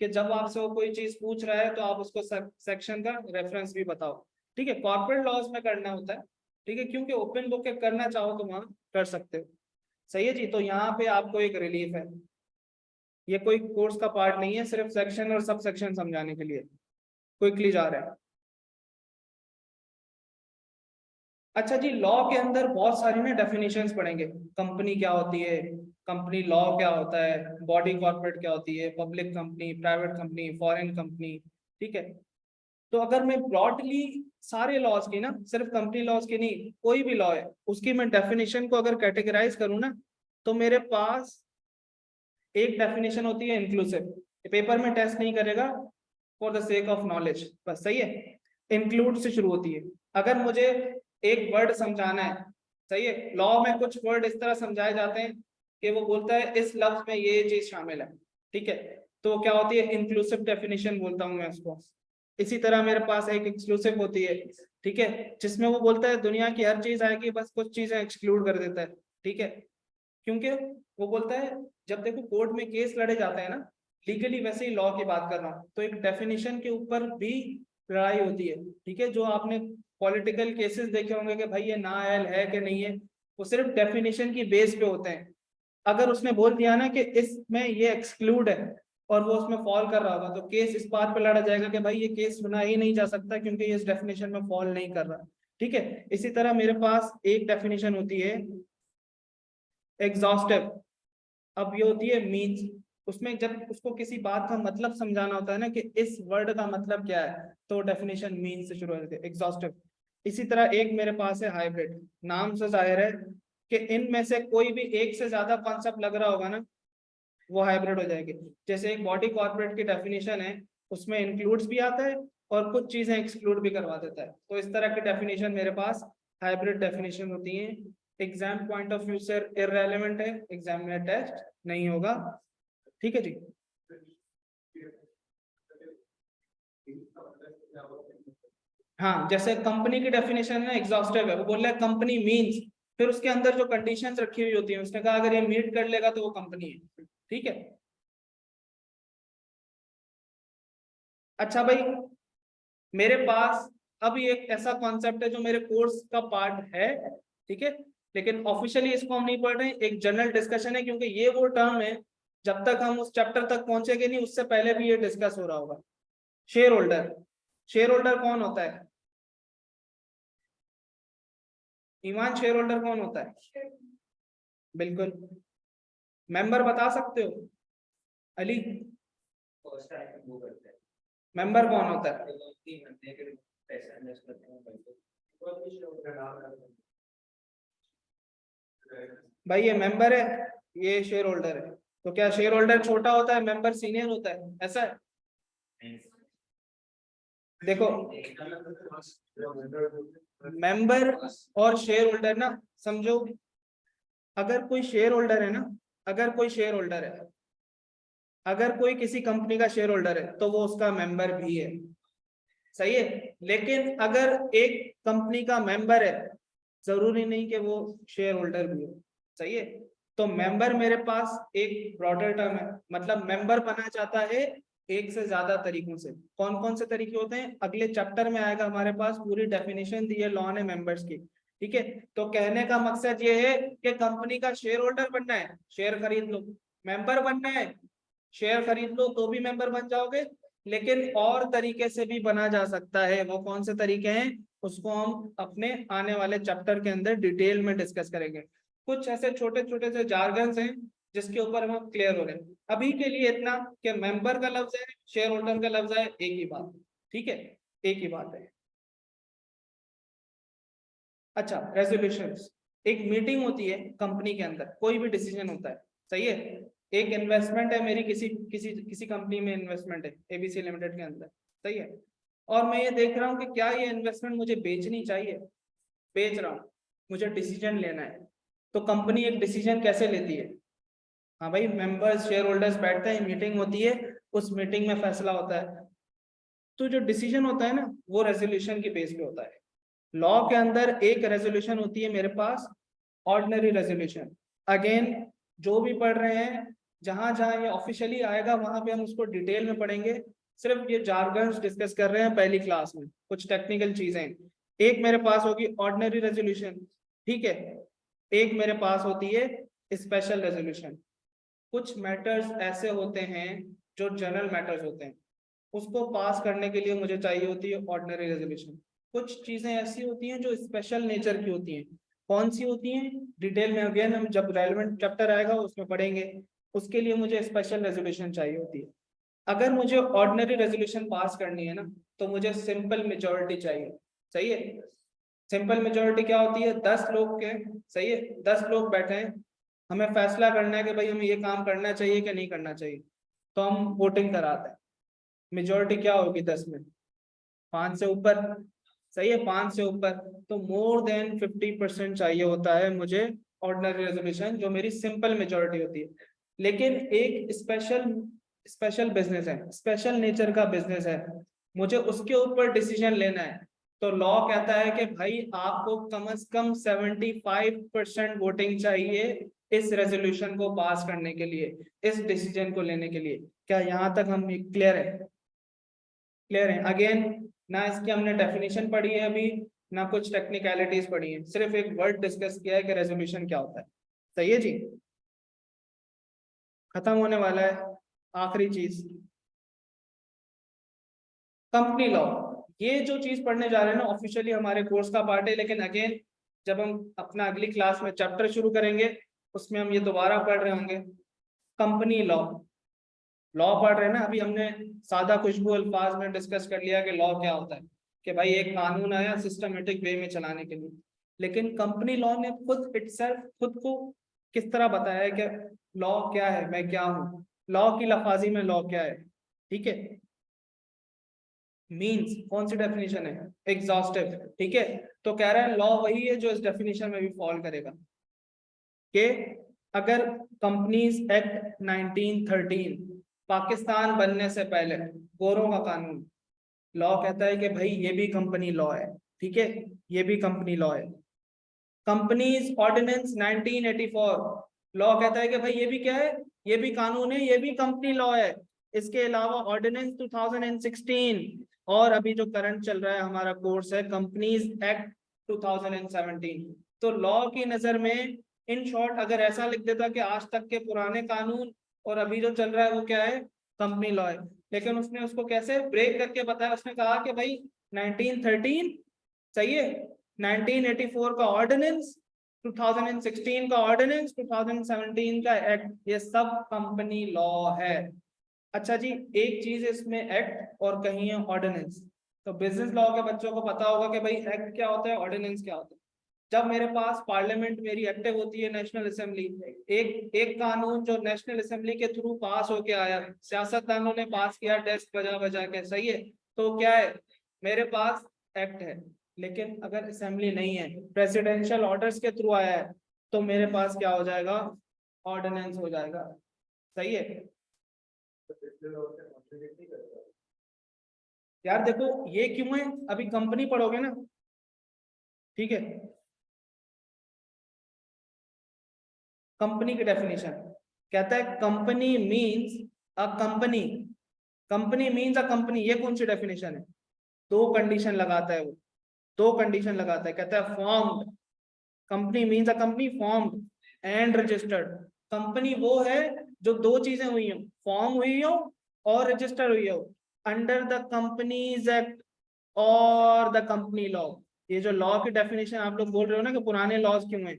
कि जब आपसे वो कोई चीज पूछ रहा है तो आप उसको सेक्शन का रेफरेंस भी बताओ, ठीक है। कॉर्पोरेट लॉज में करना होता है, ठीक है, क्योंकि ओपन बुक करना चाहो तो वहां कर सकते हो, सही है जी। तो यहाँ पे आपको एक रिलीफ है, ये कोई कोर्स का पार्ट नहीं है, सिर्फ सेक्शन और सब सेक्शन समझाने के लिए क्विकली जा रहे हैं। अच्छा जी, लॉ के अंदर बहुत सारी ना डेफिनेशंस पढ़ेंगे। कंपनी क्या होती है, कंपनी लॉ क्या होता है, बॉडी कॉर्पोरेट क्या होती है, public company, private company, foreign company, ठीक है। तो अगर मैं ब्रॉडली सारे लॉज की ना, सिर्फ कंपनी लॉज की नहीं, कोई भी लॉ है उसकी मैं डेफिनेशन को अगर कैटेगराइज करूँ ना, तो मेरे पास एक डेफिनेशन होती है इंक्लूसिव, पेपर में टेस्ट नहीं करेगा, for the sake of knowledge बस, सही है। इंक्लूड से शुरू होती है। अगर मुझे एक वर्ड समझाना है, सही है, लॉ में कुछ वर्ड इस तरह समझाए जाते हैं कि वो बोलता है इस लफ्ज में ये चीज शामिल है, ठीक है। तो क्या होती है, इंक्लूसिव डेफिनेशन बोलता हूँ मैं उसको। इसी तरह मेरे पास एक एक्सक्लूसिव होती है, ठीक है, जिसमें वो बोलता है दुनिया की हर चीज आएगी, बस कुछ चीजें एक्सक्लूड कर देता है, ठीक है। क्योंकि वो बोलता है जब देखो कोर्ट में केस लड़े जाते हैं ना, लीगली, वैसे ही लॉ की बात कर रहा हूँ, तो एक डेफिनेशन के ऊपर भी लड़ाई होती है, ठीक है। जो आपने पॉलिटिकल केसेस देखे होंगे कि भाई ये नाअहल है कि नहीं है, वो सिर्फ डेफिनेशन की बेस पे होते हैं। अगर उसने बोल दिया ना कि इसमें ये एक्सक्लूड है और वो उसमें फॉल कर रहा होगा, तो केस इस बात पे लड़ा जाएगा कि भाई ये केस सुना ही नहीं जा सकता क्योंकि ये इस डेफिनेशन में फॉल नहीं कर रहा, ठीक है। इसी तरह मेरे पास एक डेफिनेशन होती है एग्जॉस्टिव। अब ये होती है मीन्स, उसमें जब उसको किसी बात का मतलब समझाना होता है ना कि इस वर्ड का मतलब क्या है, तो डेफिनेशन मीन से शुरू होती है, एग्जॉस्टिव। इसी तरह एक मेरे पास है हाइब्रिड। नाम से जाहिर है कि इनमें से कोई भी एक से ज्यादा कॉन्सेप्ट लग रहा होगा ना, वो हाइब्रिड हो जाएगी। जैसे एक बॉडी कॉर्पोरेट की डेफिनेशन है, उसमें इंक्लूड्स भी आता है और कुछ चीजें एक्सक्लूड भी करवा देता है। तो इस तरह की डेफिनेशन मेरे पास हाइब्रिड डेफिनेशन होती है। एग्जाम पॉइंट ऑफ व्यू से इररेलेवेंट है, एग्जाम में टेस्ट नहीं होगा, ठीक है जी। हाँ, जैसे कंपनी की डेफिनेशन है एग्जॉस्टिव है, वो बोल रहा है कंपनी मींस, फिर उसके अंदर जो कंडीशंस रखी हुई होती है, उसने कहा अगर ये मीट कर लेगा तो वो कंपनी है, ठीक है। अच्छा भाई, मेरे पास अभी एक ऐसा कॉन्सेप्ट है जो मेरे कोर्स का पार्ट है, ठीक है, लेकिन ऑफिशियली इसको हम नहीं पढ़ रहे हैं, एक जनरल डिस्कशन है, क्योंकि ये वो टर्म है जब तक हम उस चैप्टर तक पहुंचेंगे नहीं उससे पहले भी ये डिस्कस हो रहा होगा। Share holder. शेयर होल्डर कौन होता है ईमान? शेयर होल्डर कौन होता है? बिल्कुल। मेंबर बता सकते हो अली? मेंबर कौन होता है? भाई ये मेंबर है, ये शेयर होल्डर है। तो क्या शेयर होल्डर छोटा होता है, मेंबर सीनियर होता है, ऐसा है? देखो, मेंबर और शेयर होल्डर ना समझो, अगर कोई शेयर होल्डर है ना, अगर कोई शेयर होल्डर है, अगर कोई किसी कंपनी का शेयर होल्डर है तो वो उसका मेंबर भी है, सही है। लेकिन अगर एक कंपनी का मेंबर है, जरूरी नहीं कि वो शेयर होल्डर भी हो, सही है। तो मेंबर मेरे पास एक ब्रॉडर टर्म है, मतलब मेंबर बना जाता है एक से ज्यादा तरीकों से। कौन कौन से तरीके होते हैं अगले चैप्टर में आएगा, हमारे पास पूरी डेफिनेशन दी है लॉ ने मेंबर्स की, ठीक है। तो कहने का मकसद ये है कि कंपनी का शेयर होल्डर बनना है, शेयर खरीद लो। मेंबर बनना है, शेयर खरीद लो तो भी मेंबर बन जाओगे। लेकिन और तरीके से भी बना जा सकता है, वो कौन से तरीके हैं उसको हम अपने आने वाले चैप्टर के अंदर डिटेल में डिस्कस करेंगे। कुछ ऐसे छोटे छोटे से जार्गन्स हैं जिसके ऊपर हम क्लियर हो रहे हैं। अभी के लिए इतना कि मेंबर का लफ्ज है, शेयर होल्डर का लफ्ज है, एक ही बात, ठीक है, एक ही बात है। अच्छा, रेजोल्यूशंस। एक मीटिंग होती है कंपनी के अंदर, कोई भी डिसीजन होता है, सही है। एक इन्वेस्टमेंट है मेरी, किसी किसी किसी कंपनी में इन्वेस्टमेंट है एबीसी लिमिटेड के अंदर, सही है। और मैं ये देख रहा हूँ कि क्या ये इन्वेस्टमेंट मुझे बेचनी चाहिए, बेच रहा हूँ, मुझे डिसीजन लेना है। तो कंपनी एक डिसीजन कैसे लेती है? हाँ भाई, मेंबर्स शेयर होल्डर्स बैठते हैं, मीटिंग होती है, उस मीटिंग में फैसला होता है। तो जो डिसीजन होता है ना, वो रेजोल्यूशन की बेस पे होता है। लॉ के अंदर एक रेजोल्यूशन होती है मेरे पास, ऑर्डिनरी रेजोल्यूशन। अगेन, जो भी पढ़ रहे हैं, जहां जहां ये ऑफिशियली आएगा वहां पे हम उसको डिटेल में पढ़ेंगे। सिर्फ ये जार्गन्स डिस्कस कर रहे हैं पहली क्लास में, कुछ टेक्निकल चीजें। एक मेरे पास होगी ऑर्डिनरी रेजोल्यूशन, ठीक है। एक मेरे पास होती है स्पेशल रेजोल्यूशन। कुछ मैटर्स ऐसे होते हैं जो जनरल मैटर्स होते हैं, उसको पास करने के लिए मुझे चाहिए होती है ऑर्डिनरी रेजोल्यूशन। कुछ चीजें ऐसी होती हैं जो स्पेशल नेचर की होती हैं। कौन सी होती हैं डिटेल में अगेन हम जब रेलेवेंट चैप्टर आएगा उसमें पढ़ेंगे, उसके लिए मुझे स्पेशल रेजोल्यूशन चाहिए होती है। अगर मुझे ऑर्डिनरी रेजोल्यूशन पास करनी है ना, तो मुझे सिंपल मेजोरिटी चाहिए, सही है। सिंपल मेजोरिटी क्या होती है? 10 लोग के, सही है, 10 लोग बैठे हैं, हमें फैसला करना है कि भाई हमें ये काम करना चाहिए कि नहीं करना चाहिए, तो हम वोटिंग कराते हैं। मेजोरिटी क्या होगी 10 में? 5 से ऊपर, सही है, 5 से ऊपर। तो मोर देन 50% चाहिए होता है मुझे ऑर्डिनरी रेजोल्यूशन, जो मेरी सिंपल मेजोरिटी होती है। लेकिन एक स्पेशल स्पेशल बिजनेस है, स्पेशल नेचर का बिजनेस है, मुझे उसके ऊपर डिसीजन लेना है, तो लॉ कहता है कि भाई आपको कम से कम 75% वोटिंग चाहिए इस रेजोल्यूशन को पास करने के लिए, इस डिसीजन को लेने के लिए। क्या यहाँ तक हम क्लियर है? क्लियर है? अगेन, ना इसकी हमने डेफिनेशन पढ़ी है अभी, ना कुछ टेक्निकलिटीज पढ़ी है, सिर्फ एक वर्ड डिस्कस किया है कि रेजोल्यूशन क्या होता है। सही है जी, खत्म होने वाला है। आखिरी चीज, कंपनी लॉ। ये जो चीज पढ़ने जा रहे हैं ना, ऑफिशियली हमारे कोर्स का पार्ट है, लेकिन अगेन जब हम अपना अगली क्लास में चैप्टर शुरू करेंगे उसमें हम ये दोबारा पढ़ रहे होंगे। कंपनी लॉ, लॉ पढ़ रहे हैं ना अभी, हमने सादा खुशबू अल्फाज में डिस्कस कर लिया कि लॉ क्या होता है, कि भाई एक कानून आया सिस्टमेटिक वे में चलाने के लिए। लेकिन कंपनी लॉ ने खुद इटसेल्फ, खुद को किस तरह बताया है कि लॉ क्या है, मैं क्या हूँ, लॉ की लफाजी में लॉ क्या है। ठीक है, मींस कौन सी डेफिनेशन है? एग्जॉस्टिव। ठीक है, तो कह रहा है लॉ वही है जो इस डेफिनेशन में भी फॉल करेगा, कि अगर कंपनीज एक्ट 1913 पाकिस्तान बनने से पहले, गोरों का कानून, लॉ कहता है कि भाई ये भी कंपनी लॉ है। ठीक है, ये भी कंपनी लॉ है। कंपनीज ऑर्डिनेंस 1984, लॉ कहता है कि भाई ये भी क्या है, ये भी कानून है, ये भी कंपनी लॉ है। इसके अलावा ऑर्डिनेंस 2016, और अभी जो करंट चल रहा है हमारा कोर्स है कंपनीज एक्ट 2017। तो लॉ की नजर में इन शॉर्ट अगर ऐसा लिख देता कि आज तक के पुराने कानून और अभी जो चल रहा है वो क्या है, कंपनी लॉ है। लेकिन उसने उसको कैसे ब्रेक करके बताया, उसने कहा कि भाई 1913 सही है, 1984 का ऑर्डिनेंस, 2016 का ऑर्डिनेंस, 2017 का एक्ट, ये सब कंपनी लॉ है। अच्छा जी, एक चीज इसमें एक्ट और कहीं है ऑर्डिनेंस। तो बिजनेस लॉ के बच्चों को पता होगा कि भाई एक्ट क्या होता है, ऑर्डिनेंस क्या होता है। जब मेरे पास पार्लियामेंट मेरी एक्टिव होती है, नेशनल असेंबली, एक एक कानून जो नेशनल असेंबली के थ्रू पास होके आया, सियासतदानों ने पास किया डेस्क बजा बजा के, सही है, तो क्या है, मेरे पास एक्ट है। लेकिन अगर असेंबली नहीं है, प्रेसिडेंशियल ऑर्डर्स के थ्रू आया है, तो मेरे पास क्या हो जाएगा, ऑर्डिनेंस हो जाएगा। सही है यार, देखो ये क्यों है, अभी कंपनी पढ़ोगे ना। ठीक है, कंपनी की डेफिनेशन कहता है company means a company, company means a company, ये कौन सी डेफिनेशन है? दो कंडीशन लगाता है वो, दो कंडीशन लगाता है, कहता है formed, company means a company formed and registered. Company वो है जो दो चीजें हुई हो, फॉर्म हुई हो और रजिस्टर हुई हो, अंडर द कंपनीज एक्ट और द कंपनी लॉ। ये जो लॉ की डेफिनेशन आप लोग बोल रहे हो ना कि पुराने लॉज क्यों हैं,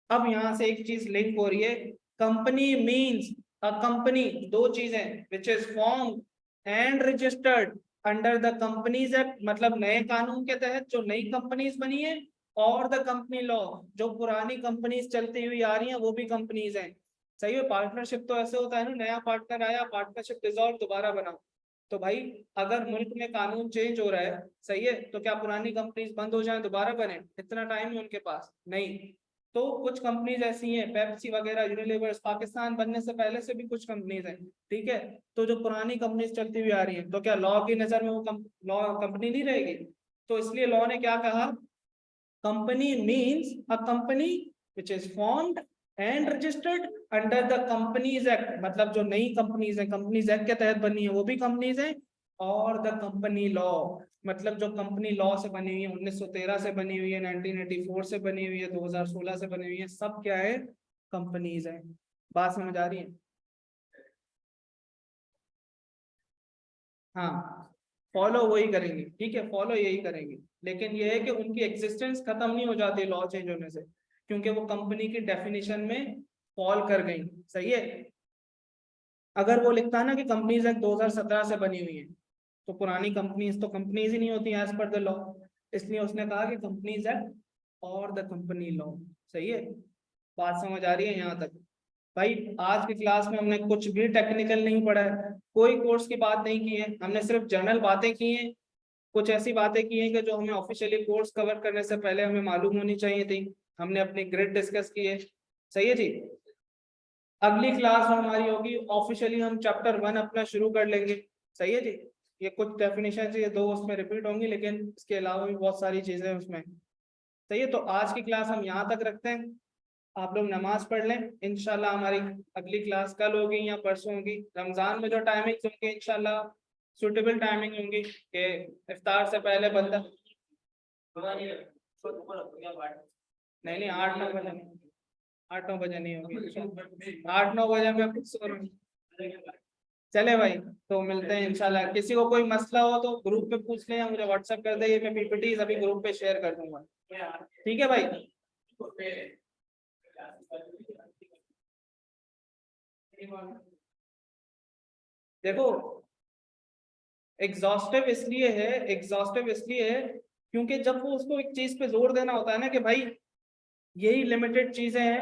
अब यहाँ से एक चीज लिंक हो रही है। कंपनी मींस अ कंपनी, दो चीजें, which is form and registered under the companies act, मतलब नए कानून के तहत जो नई कंपनीज बनी है, और द कंपनी लॉ, जो पुरानी कंपनीज चलती हुई आ रही हैं वो भी कंपनीज हैं। सही है, पार्टनरशिप तो ऐसे होता है ना, नया पार्टनर आया, पार्टनरशिप डिसॉल्व, दोबारा बनाओ। तो भाई अगर मुल्क में कानून चेंज हो रहा है, सही है, तो क्या पुरानी कंपनीज बंद हो जाए दोबारा बने? इतना टाइम है उनके पास नहीं। तो कुछ कंपनीज ऐसी हैं, पेप्सी वगैरह, यूनिलीवर्स, पाकिस्तान बनने से पहले से भी कुछ कंपनीज हैं। ठीक है, तो जो पुरानी कंपनीज चलती हुई आ रही हैं, तो क्या लॉ की नजर में वो लॉ कंपनी नहीं रहेगी? तो इसलिए लॉ ने क्या कहा, company means a company which is formed and registered under the companies act, मतलब जो नई कंपनीज है कंपनीज एक्ट के तहत बनी है वो भी कंपनीज हैं, और द कंपनी लॉ, मतलब जो कंपनी लॉ से बनी हुई है, 1913 से बनी हुई है, 1984 से बनी हुई है, 2016 से बनी हुई है, सब क्या है, कंपनीज है। बात समझ आ रही है? हाँ, फॉलो वही करेंगे, ठीक है, फॉलो यही करेंगे। लेकिन ये है कि उनकी एग्जिस्टेंस खत्म नहीं हो जाती लॉ चेंज होने से, क्योंकि वो कंपनी की डेफिनेशन में फॉल कर गई। सही है, अगर वो लिखता है ना कि कंपनीज एक्ट 2017 से बनी हुई है, तो पुरानी कंपनीज तो कंपनीज ही नहीं होती एज पर द लॉ। इसलिए उसने कहा कि कंपनीज एक्ट और द कंपनी लॉ। सही है, बात समझ आ रही है यहाँ तक? भाई आज की क्लास में हमने कुछ भी टेक्निकल नहीं पढ़ा है, कोई कोर्स की बात नहीं की है, हमने सिर्फ जनरल बातें की हैं। कुछ ऐसी बातें की हैं कि जो हमें ऑफिशियली कोर्स कवर करने से पहले हमें मालूम होनी चाहिए थी। हमने अपनी ग्रिड डिस्कस की है। सही है जी, अगली क्लास हमारी होगी ऑफिशियली, हम चैप्टर 1 अपना शुरू कर लेंगे। सही है जी, ये कुछ डेफिनेशन ये दो उसमें रिपीट होंगी, लेकिन इसके अलावा भी बहुत सारी चीजें उसमें। सही है, तो आज की क्लास हम यहाँ तक रखते हैं। आप लोग नमाज पढ़ लें, इंशाल्लाह हमारी अगली क्लास कल होगी या परसों होगी। रमजान में जो टाइमिंग होंगी इंशाल्लाह सुटेबल टाइमिंग होंगी कि इफ्तार से पहले बंदा नहीं 8-9 बजे नहीं, 8-9 बजे नहीं होगी, 8-9 बजे में कुछ सो रहा हूँ। चले भाई, तो मिलते हैं इंशाल्लाह। किसी को कोई मसला हो तो ग्रुप पे पूछ लें या मुझे व्हाट्सएप कर दे, ये मैं पीपीटी अभी ग्रुप पे शेयर कर दूंगा। ठीक है भाई। देखो एग्जॉस्टिव इसलिए है क्योंकि जब वो उसको एक चीज पे जोर देना होता है ना कि भाई यही लिमिटेड चीजें हैं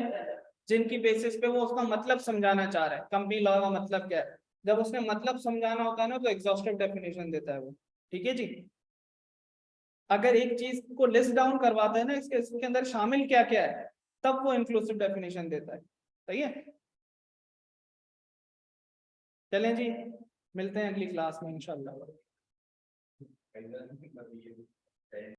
जिनकी बेसिस पे वो उसका मतलब समझाना चाह रहा है, कंपनी लॉ का मतलब क्या है, जब उसने मतलब समझाना होता है ना तो एग्जॉस्टिव डेफिनेशन देता है वो। ठीक है जी। अगर एक चीज को लिस्ट डाउन करवाता है ना इसके अंदर शामिल क्या क्या है, तब वो इंक्लूसिव डेफिनेशन देता है। सही है, चलें जी, मिलते हैं अगली क्लास में इंशाल्लाह।